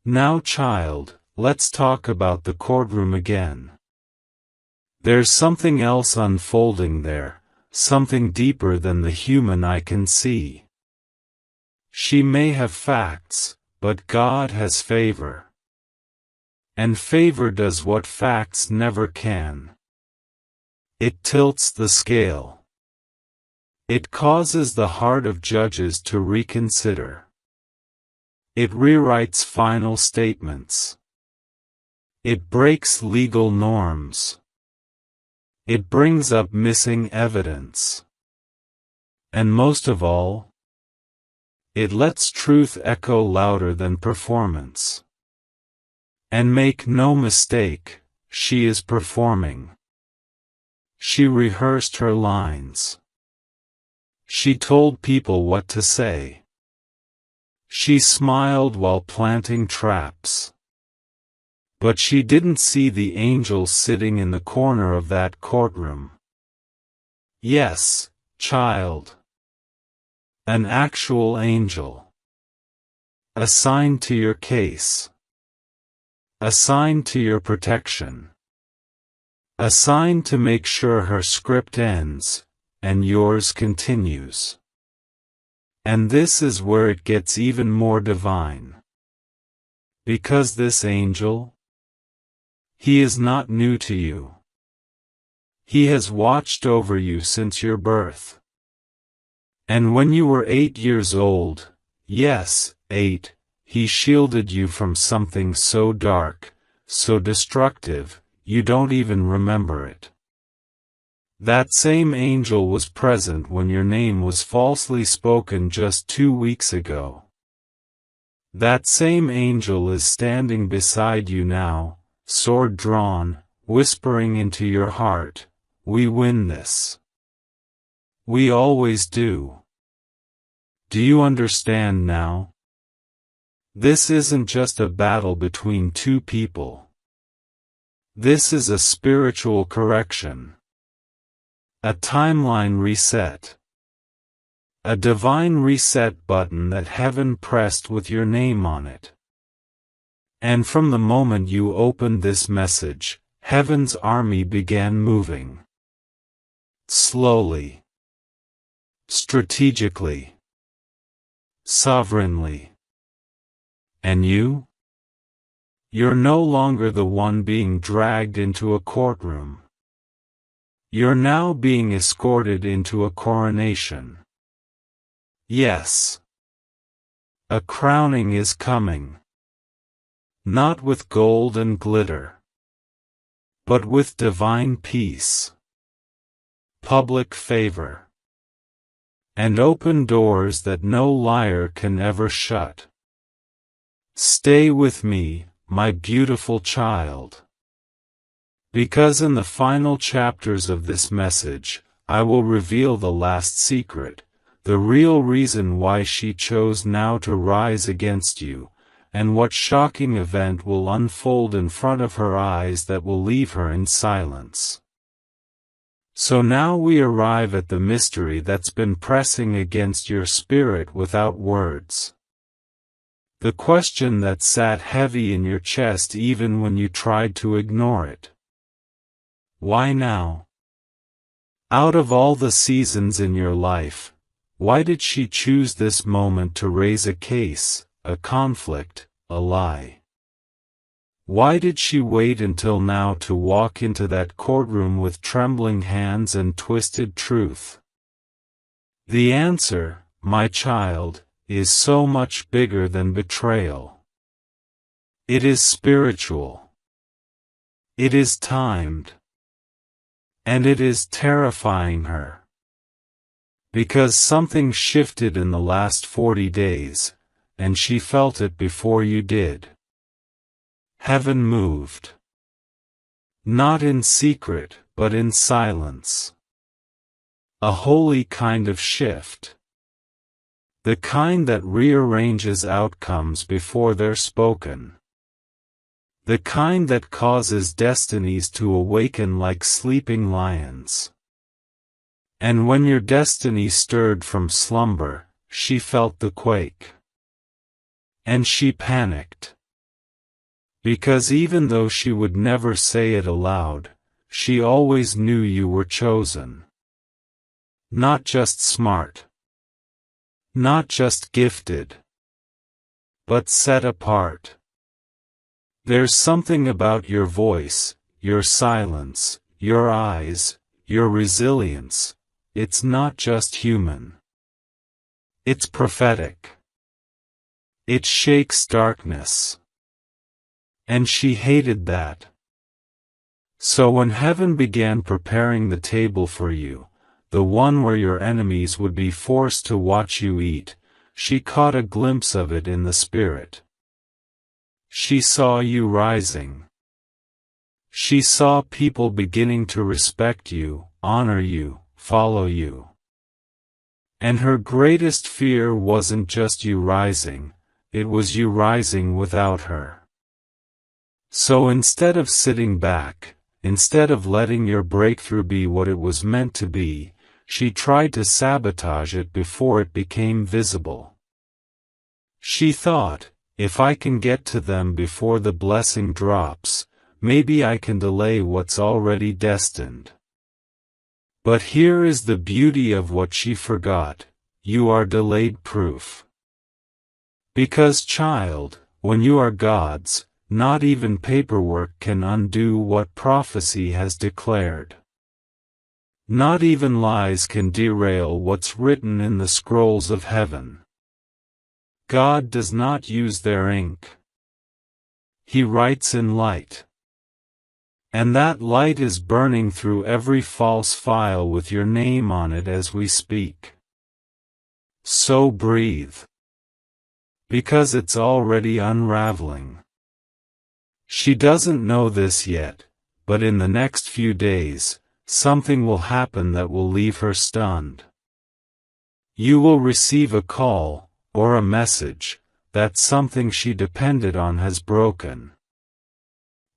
Now, child, let's talk about the courtroom again. There's something else unfolding there, something deeper than the human eye can see. She may have facts, but God has favor. And favor does what facts never can. It tilts the scale. It causes the heart of judges to reconsider. It rewrites final statements. It breaks legal norms. It brings up missing evidence. And most of all, it lets truth echo louder than performance. And make no mistake, she is performing. She rehearsed her lines. She told people what to say. She smiled while planting traps. But she didn't see the angel sitting in the corner of that courtroom. Yes, child. An actual angel. Assigned to your case. Assigned to your protection. Assigned to make sure her script ends, and yours continues. And this is where it gets even more divine. Because this angel, he is not new to you. He has watched over you since your birth. And when you were 8 years old, yes, 8, he shielded you from something so dark, so destructive, you don't even remember it. That same angel was present when your name was falsely spoken just 2 weeks ago. That same angel is standing beside you now, sword drawn, whispering into your heart, "We win this. We always do." Do you understand now? This isn't just a battle between two people. This is a spiritual correction. A timeline reset. A divine reset button that heaven pressed with your name on it. And from the moment you opened this message, heaven's army began moving. Slowly. Strategically. Sovereignly. And you? You're no longer the one being dragged into a courtroom. You're now being escorted into a coronation. Yes. A crowning is coming. Not with gold and glitter, but with divine peace, public favor, and open doors that no liar can ever shut. Stay with me, my beautiful child. Because in the final chapters of this message, I will reveal the last secret, the real reason why she chose now to rise against you, and what shocking event will unfold in front of her eyes that will leave her in silence. So now we arrive at the mystery that's been pressing against your spirit without words. The question that sat heavy in your chest even when you tried to ignore it. Why now? Out of all the seasons in your life, why did she choose this moment to raise a case, a conflict, a lie? Why did she wait until now to walk into that courtroom with trembling hands and twisted truth? The answer, my child, is so much bigger than betrayal. It is spiritual. It is timed. And it is terrifying her. Because something shifted in the last 40 days, and she felt it before you did. Heaven moved. Not in secret, but in silence. A holy kind of shift. The kind that rearranges outcomes before they're spoken. The kind that causes destinies to awaken like sleeping lions. And when your destiny stirred from slumber, she felt the quake. And she panicked. Because even though she would never say it aloud, she always knew you were chosen. Not just smart. Not just gifted. But set apart. There's something about your voice, your silence, your eyes, your resilience. It's not just human. It's prophetic. It shakes darkness. And she hated that. So when heaven began preparing the table for you, the one where your enemies would be forced to watch you eat, she caught a glimpse of it in the spirit. She saw you rising. She saw people beginning to respect you, honor you, follow you. And her greatest fear wasn't just you rising, it was you rising without her. So instead of sitting back, instead of letting your breakthrough be what it was meant to be, she tried to sabotage it before it became visible. She thought, if I can get to them before the blessing drops, maybe I can delay what's already destined. But here is the beauty of what she forgot: you are delayed proof. Because, child, when you are God's, not even paperwork can undo what prophecy has declared. Not even lies can derail what's written in the scrolls of heaven. God does not use their ink. He writes in light. And that light is burning through every false file with your name on it as we speak. So breathe. Because it's already unraveling. She doesn't know this yet, but in the next few days, something will happen that will leave her stunned. You will receive a call, or a message, that something she depended on has broken.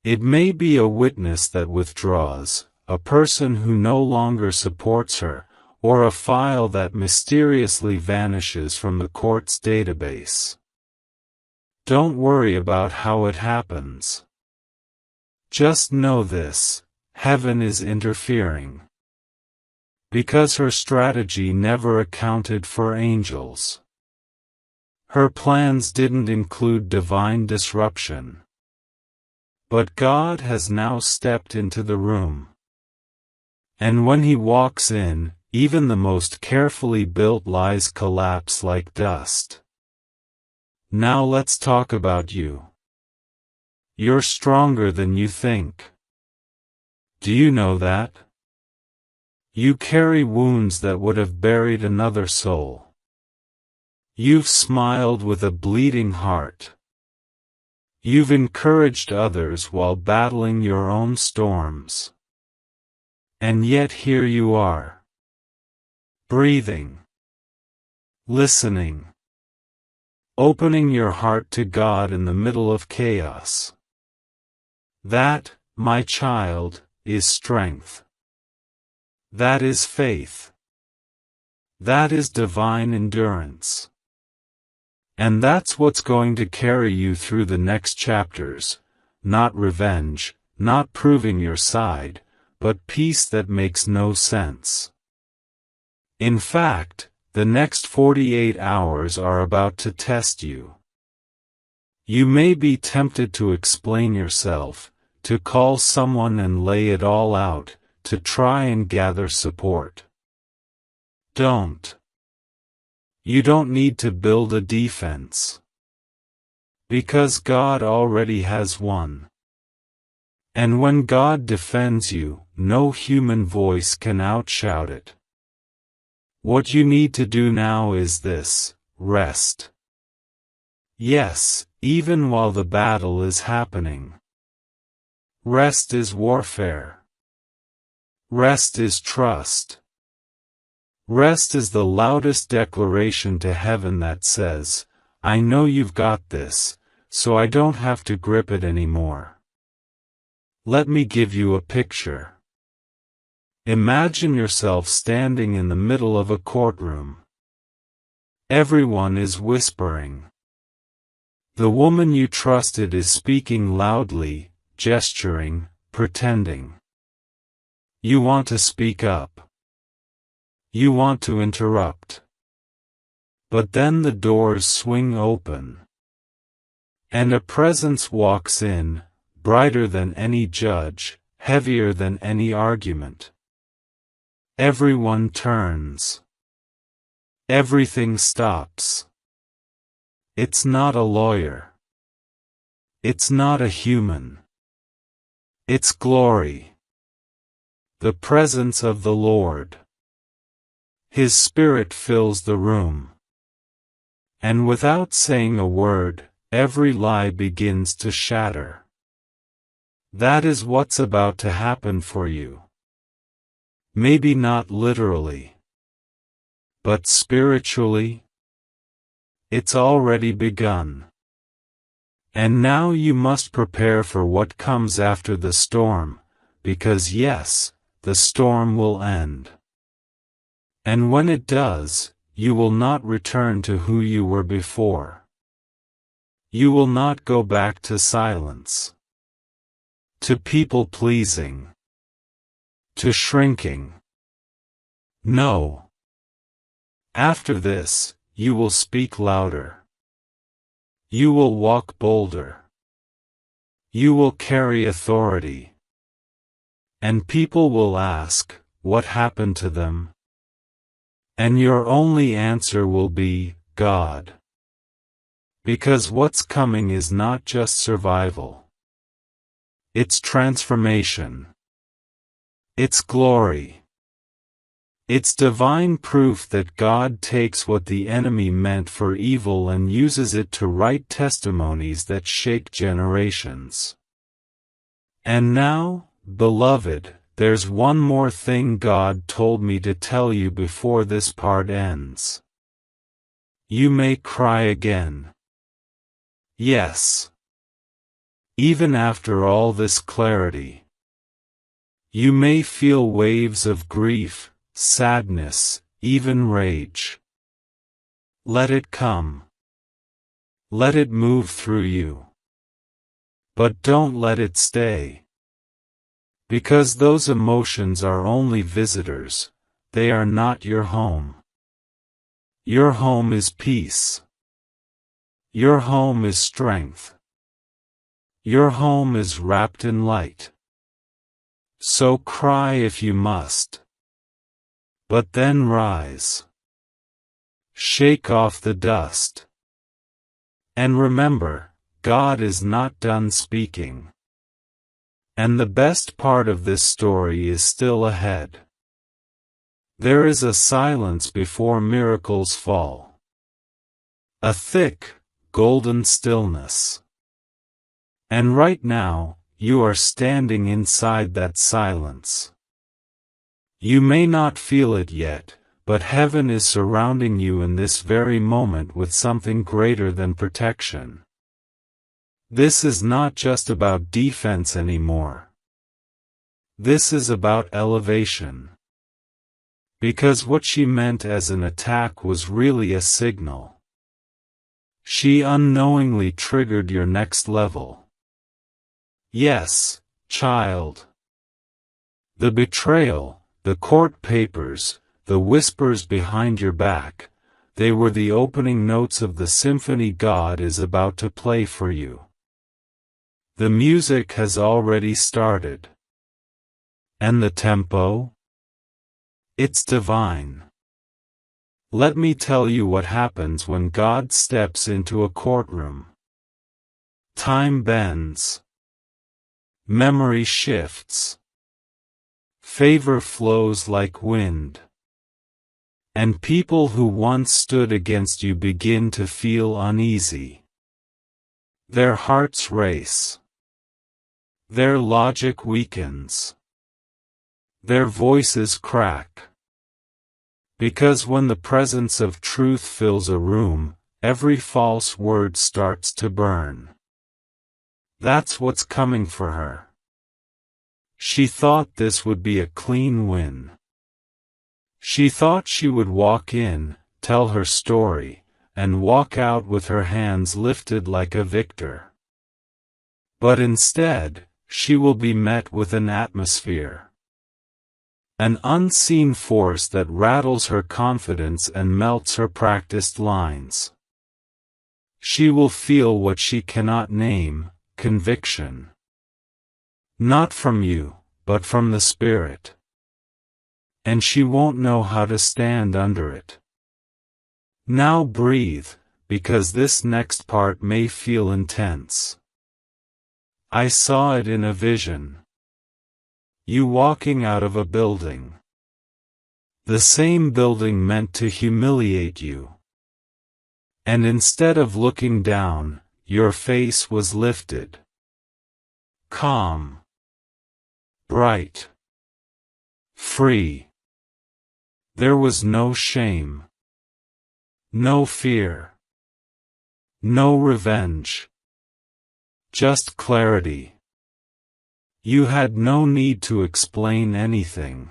It may be a witness that withdraws, a person who no longer supports her, or a file that mysteriously vanishes from the court's database. Don't worry about how it happens. Just know this: heaven is interfering. Because her strategy never accounted for angels. Her plans didn't include divine disruption. But God has now stepped into the room. And when He walks in, even the most carefully built lies collapse like dust. Now let's talk about you. You're stronger than you think. Do you know that? You carry wounds that would have buried another soul. You've smiled with a bleeding heart. You've encouraged others while battling your own storms. And yet here you are. Breathing. Listening. Opening your heart to God in the middle of chaos. That, my child, is strength. That is faith. That is divine endurance. And that's what's going to carry you through the next chapters: not revenge, not proving your side, but peace that makes no sense. In fact, the next 48 hours are about to test you. You may be tempted to explain yourself, to call someone and lay it all out, to try and gather support. Don't. You don't need to build a defense. Because God already has one. And when God defends you, no human voice can outshout it. What you need to do now is this: rest. Yes, even while the battle is happening. Rest is warfare. Rest is trust. Rest is the loudest declaration to heaven that says, I know you've got this, so I don't have to grip it anymore. Let me give you a picture. Imagine yourself standing in the middle of a courtroom. Everyone is whispering. The woman you trusted is speaking loudly, gesturing, pretending. You want to speak up. You want to interrupt. But then the doors swing open. And a presence walks in, brighter than any judge, heavier than any argument. Everyone turns. Everything stops. It's not a lawyer. It's not a human. It's glory. The presence of the Lord. His Spirit fills the room. And without saying a word, every lie begins to shatter. That is what's about to happen for you. Maybe not literally. But spiritually? It's already begun. And now you must prepare for what comes after the storm, because yes, the storm will end. And when it does, you will not return to who you were before. You will not go back to silence, to people-pleasing, to shrinking. No. After this, you will speak louder. You will walk bolder. You will carry authority. And people will ask, what happened to them? And your only answer will be, God. Because what's coming is not just survival. It's transformation. It's glory. It's divine proof that God takes what the enemy meant for evil and uses it to write testimonies that shake generations. And now, beloved, there's one more thing God told me to tell you before this part ends. You may cry again. Yes. Even after all this clarity. You may feel waves of grief, sadness, even rage. Let it come. Let it move through you. But don't let it stay. Because those emotions are only visitors, they are not your home. Your home is peace. Your home is strength. Your home is wrapped in light. So cry if you must. But then rise. Shake off the dust. And remember, God is not done speaking. And the best part of this story is still ahead. There is a silence before miracles fall. A thick, golden stillness. And right now, you are standing inside that silence. You may not feel it yet, but heaven is surrounding you in this very moment with something greater than protection. This is not just about defense anymore. This is about elevation. Because what she meant as an attack was really a signal. She unknowingly triggered your next level. Yes, child. The betrayal, the court papers, the whispers behind your back, they were the opening notes of the symphony God is about to play for you. The music has already started. And the tempo? It's divine. Let me tell you what happens when God steps into a courtroom. Time bends. Memory shifts. Favor flows like wind. And people who once stood against you begin to feel uneasy. Their hearts race. Their logic weakens. Their voices crack. Because when the presence of truth fills a room, every false word starts to burn. That's what's coming for her. She thought this would be a clean win. She thought she would walk in, tell her story, and walk out with her hands lifted like a victor. But instead, she will be met with an atmosphere. An unseen force that rattles her confidence and melts her practiced lines. She will feel what she cannot name, conviction. Not from you, but from the Spirit. And she won't know how to stand under it. Now breathe, because this next part may feel intense. I saw it in a vision. You walking out of a building. The same building meant to humiliate you. And instead of looking down, your face was lifted. Calm. Bright. Free. There was no shame. No fear. No revenge. Just clarity. You had no need to explain anything.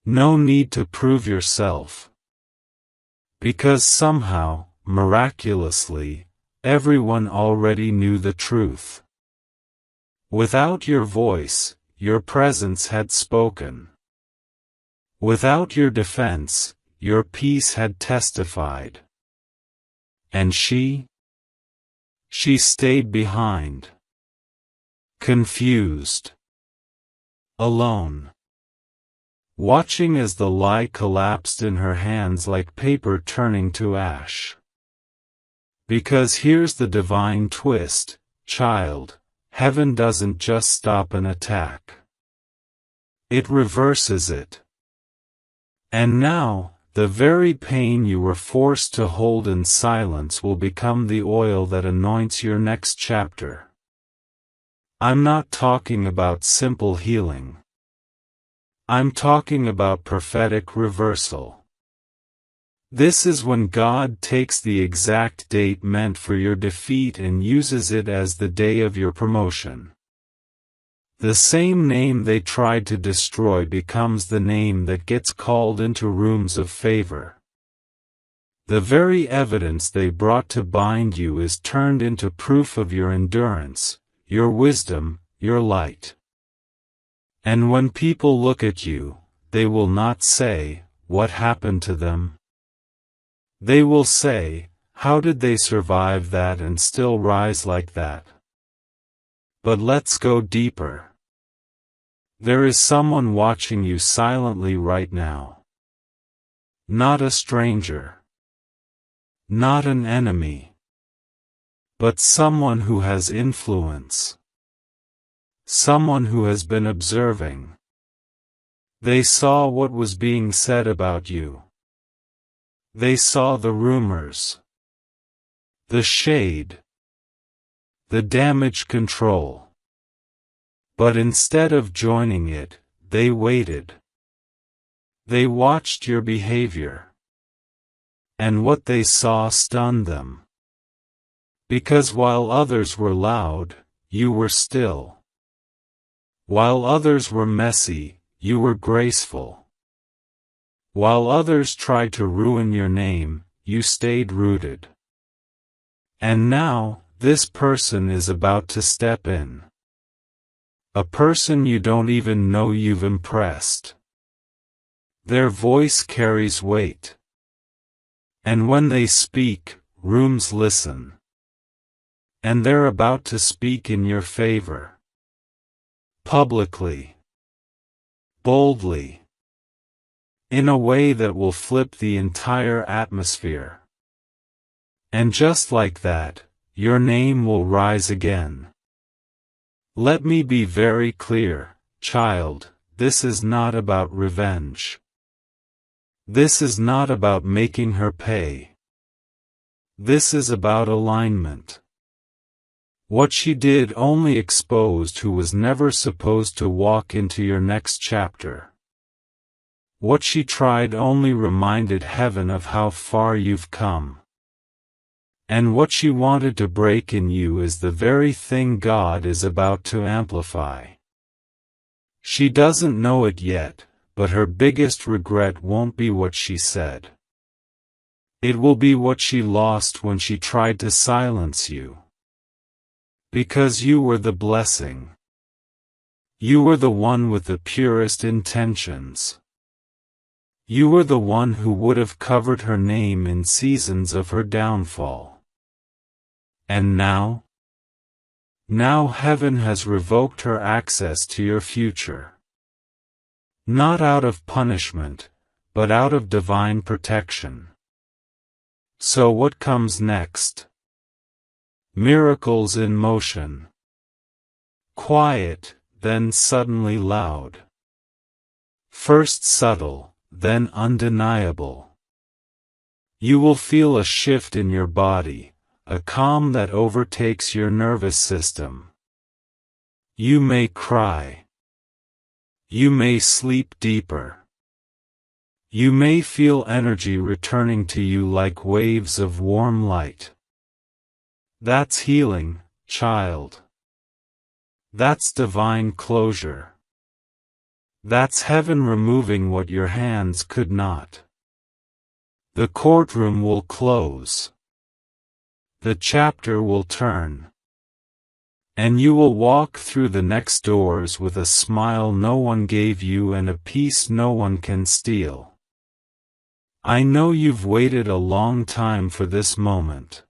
No need to prove yourself. Because somehow, miraculously, everyone already knew the truth. Without your voice, your presence had spoken. Without your defense, your peace had testified. And she stayed behind. Confused. Alone. Watching as the lie collapsed in her hands like paper turning to ash. Because here's the divine twist, child, heaven doesn't just stop an attack. It reverses it. And now, the very pain you were forced to hold in silence will become the oil that anoints your next chapter. I'm not talking about simple healing. I'm talking about prophetic reversal. This is when God takes the exact date meant for your defeat and uses it as the day of your promotion. The same name they tried to destroy becomes the name that gets called into rooms of favor. The very evidence they brought to bind you is turned into proof of your endurance, your wisdom, your light. And when people look at you, they will not say, "What happened to them?" They will say, "How did they survive that and still rise like that?" But let's go deeper. There is someone watching you silently right now. Not a stranger. Not an enemy. But someone who has influence. Someone who has been observing. They saw what was being said about you. They saw the rumors. The shade. The damage control. But instead of joining it, they waited. They watched your behavior. And what they saw stunned them. Because while others were loud, you were still. While others were messy, you were graceful. While others tried to ruin your name, you stayed rooted. And now, this person is about to step in. A person you don't even know you've impressed. Their voice carries weight. And when they speak, rooms listen. And they're about to speak in your favor. Publicly. Boldly. In a way that will flip the entire atmosphere. And just like that, your name will rise again. Let me be very clear, child, this is not about revenge. This is not about making her pay. This is about alignment. What she did only exposed who was never supposed to walk into your next chapter. What she tried only reminded heaven of how far you've come. And what she wanted to break in you is the very thing God is about to amplify. She doesn't know it yet, but her biggest regret won't be what she said. It will be what she lost when she tried to silence you. Because you were the blessing. You were the one with the purest intentions. You were the one who would have covered her name in seasons of her downfall. And now? Now heaven has revoked her access to your future. Not out of punishment, but out of divine protection. So what comes next? Miracles in motion. Quiet, then suddenly loud. First subtle, then undeniable. You will feel a shift in your body. A calm that overtakes your nervous system. You may cry. You may sleep deeper. You may feel energy returning to you like waves of warm light. That's healing, child. That's divine closure. That's heaven removing what your hands could not. The courtroom will close. the chapter will turn. And you will walk through the next doors with a smile no one gave you and a peace no one can steal. I know you've waited a long time for this moment.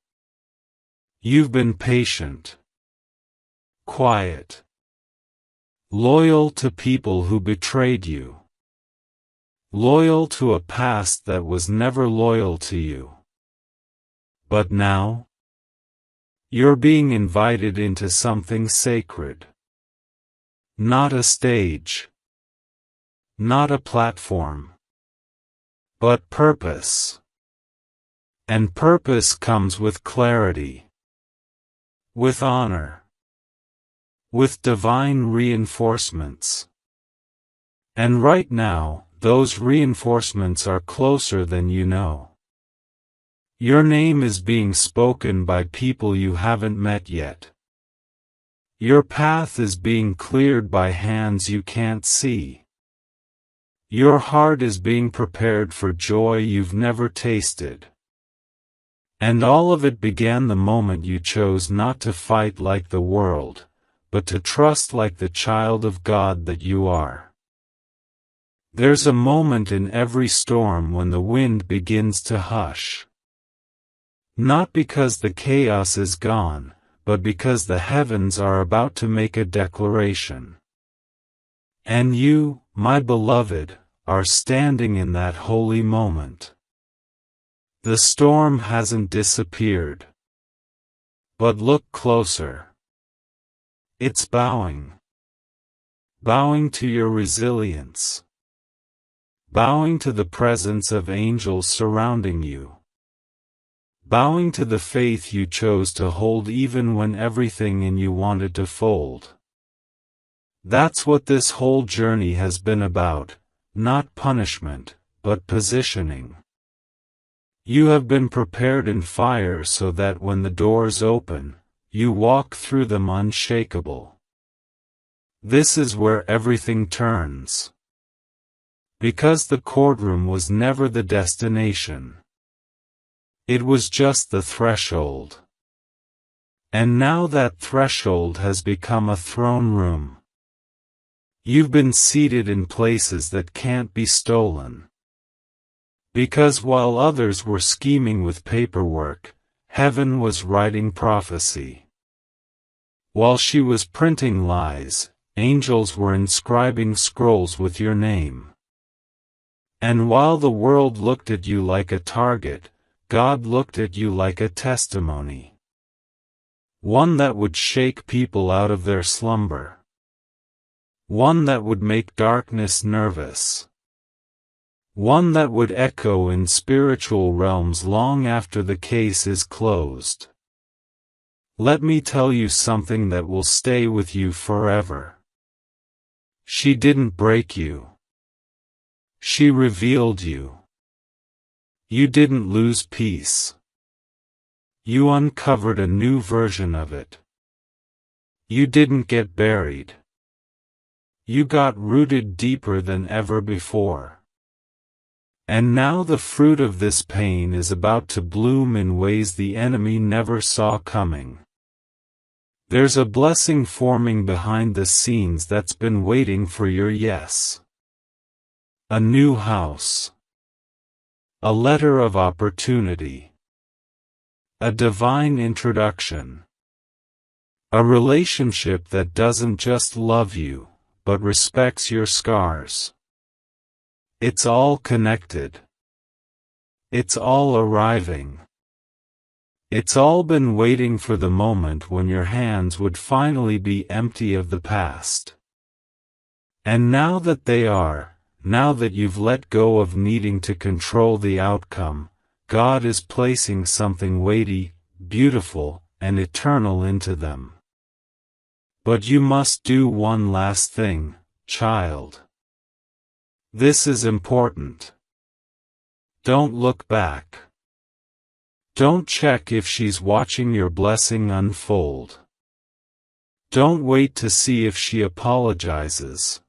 You've been patient, quiet, loyal to people who betrayed you, loyal to a past that was never loyal to you. But now, you're being invited into something sacred. Not a stage, not a platform, but purpose. And purpose comes with clarity, with honor, with divine reinforcements. And right now, those reinforcements are closer than you know. Your name is being spoken by people you haven't met yet. Your path is being cleared by hands you can't see. Your heart is being prepared for joy you've never tasted. And all of it began the moment you chose not to fight like the world, but to trust like the child of God that you are. There's a moment in every storm when the wind begins to hush. Not because the chaos is gone, but because the heavens are about to make a declaration. And you, my beloved, are standing in that holy moment. The storm hasn't disappeared. But look closer. It's bowing. Bowing to your resilience. Bowing to the presence of angels surrounding you. Bowing to the faith you chose to hold even when everything in you wanted to fold. That's what this whole journey has been about, not punishment, but positioning. You have been prepared in fire so that when the doors open, you walk through them unshakable. This is where everything turns. Because the courtroom was never the destination. It was just the threshold. And now that threshold has become a throne room. You've been seated in places that can't be stolen. Because while others were scheming with paperwork, heaven was writing prophecy. While she was printing lies, angels were inscribing scrolls with your name. And while the world looked at you like a target, God looked at you like a testimony. One that would shake people out of their slumber. One that would make darkness nervous. One that would echo in spiritual realms long after the case is closed. Let me tell you something that will stay with you forever. She didn't break you. She revealed you. You didn't lose peace. You uncovered a new version of it. You didn't get buried. You got rooted deeper than ever before. And now the fruit of this pain is about to bloom in ways the enemy never saw coming. There's a blessing forming behind the scenes that's been waiting for your yes. A new house. A letter of opportunity. A divine introduction. A relationship that doesn't just love you, but respects your scars. It's all connected. It's all arriving. It's all been waiting for the moment when your hands would finally be empty of the past. And now that they are, now that you've let go of needing to control the outcome, God is placing something weighty, beautiful, and eternal into them. But you must do one last thing, child. This is important. Don't look back. Don't check if she's watching your blessing unfold. Don't wait to see if she apologizes.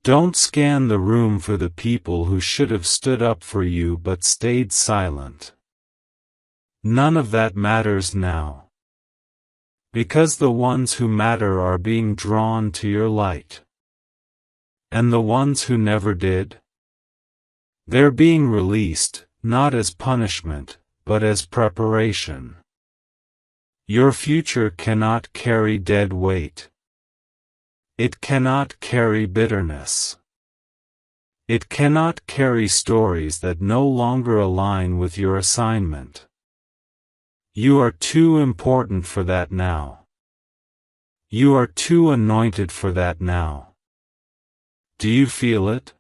Don't scan the room for the people who should have stood up for you but stayed silent. None of that matters now. Because the ones who matter are being drawn to your light. And the ones who never did? They're being released, not as punishment, but as preparation. Your future cannot carry dead weight. It cannot carry bitterness. It cannot carry stories that no longer align with your assignment. You are too important for that now. You are too anointed for that now. Do you feel it?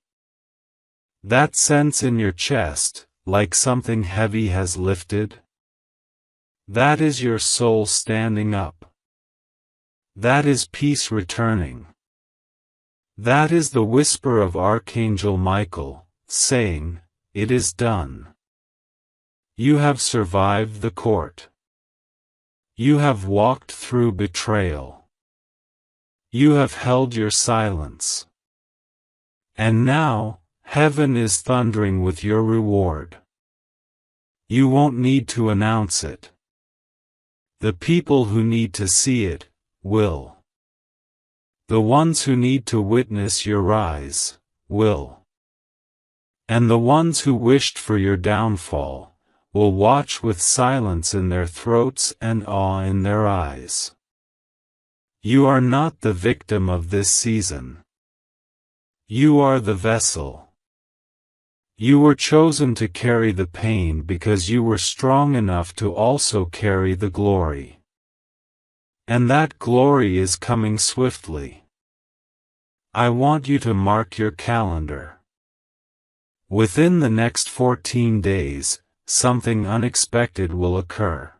That sense in your chest, like something heavy has lifted? That is your soul standing up. That is peace returning. That is the whisper of Archangel Michael, saying, "It is done." You have survived the court. You have walked through betrayal. You have held your silence. And now, heaven is thundering with your reward. You won't need to announce it. The people who need to see it, will. The ones who need to witness your rise, will. And the ones who wished for your downfall, will watch with silence in their throats and awe in their eyes. You are not the victim of this season. You are the vessel. You were chosen to carry the pain because you were strong enough to also carry the glory. And that glory is coming swiftly. I want you to mark your calendar. Within the next 14 days, something unexpected will occur.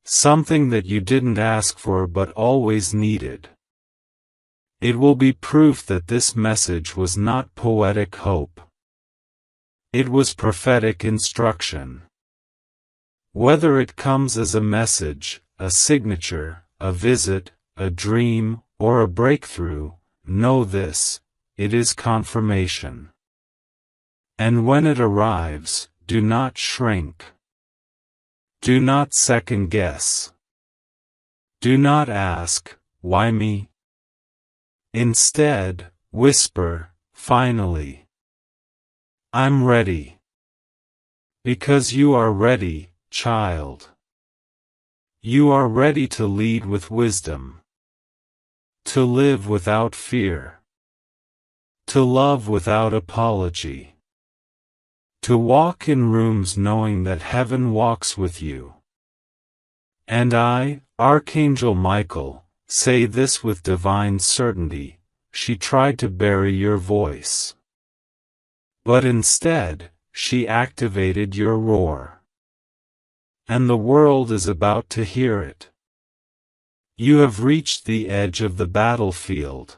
Something that you didn't ask for but always needed. It will be proof that this message was not poetic hope. It was prophetic instruction. Whether it comes as a message, a signature, a visit, a dream, or a breakthrough, know this, it is confirmation. And when it arrives, do not shrink. Do not second guess. Do not ask, "Why me?" Instead, whisper, "Finally. I'm ready." Because you are ready, child. You are ready to lead with wisdom. To live without fear. To love without apology. To walk in rooms knowing that heaven walks with you. And I, Archangel Michael, say this with divine certainty: she tried to bury your voice. But instead, she activated your roar. And the world is about to hear it. You have reached the edge of the battlefield.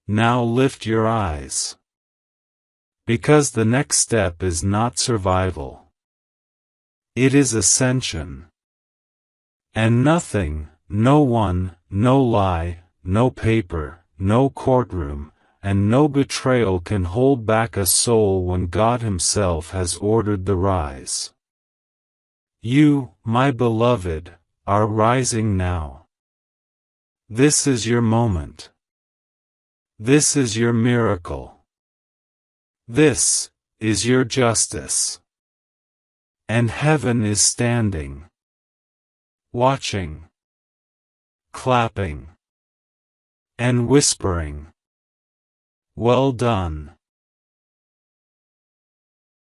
Now lift your eyes. Because the next step is not survival. It is ascension. And nothing, no one, no lie, no paper, no courtroom, and no betrayal can hold back a soul when God Himself has ordered the rise. You, my beloved, are rising now. This is your moment. This is your miracle. This is your justice. And heaven is standing, watching, clapping, and whispering, "Well done."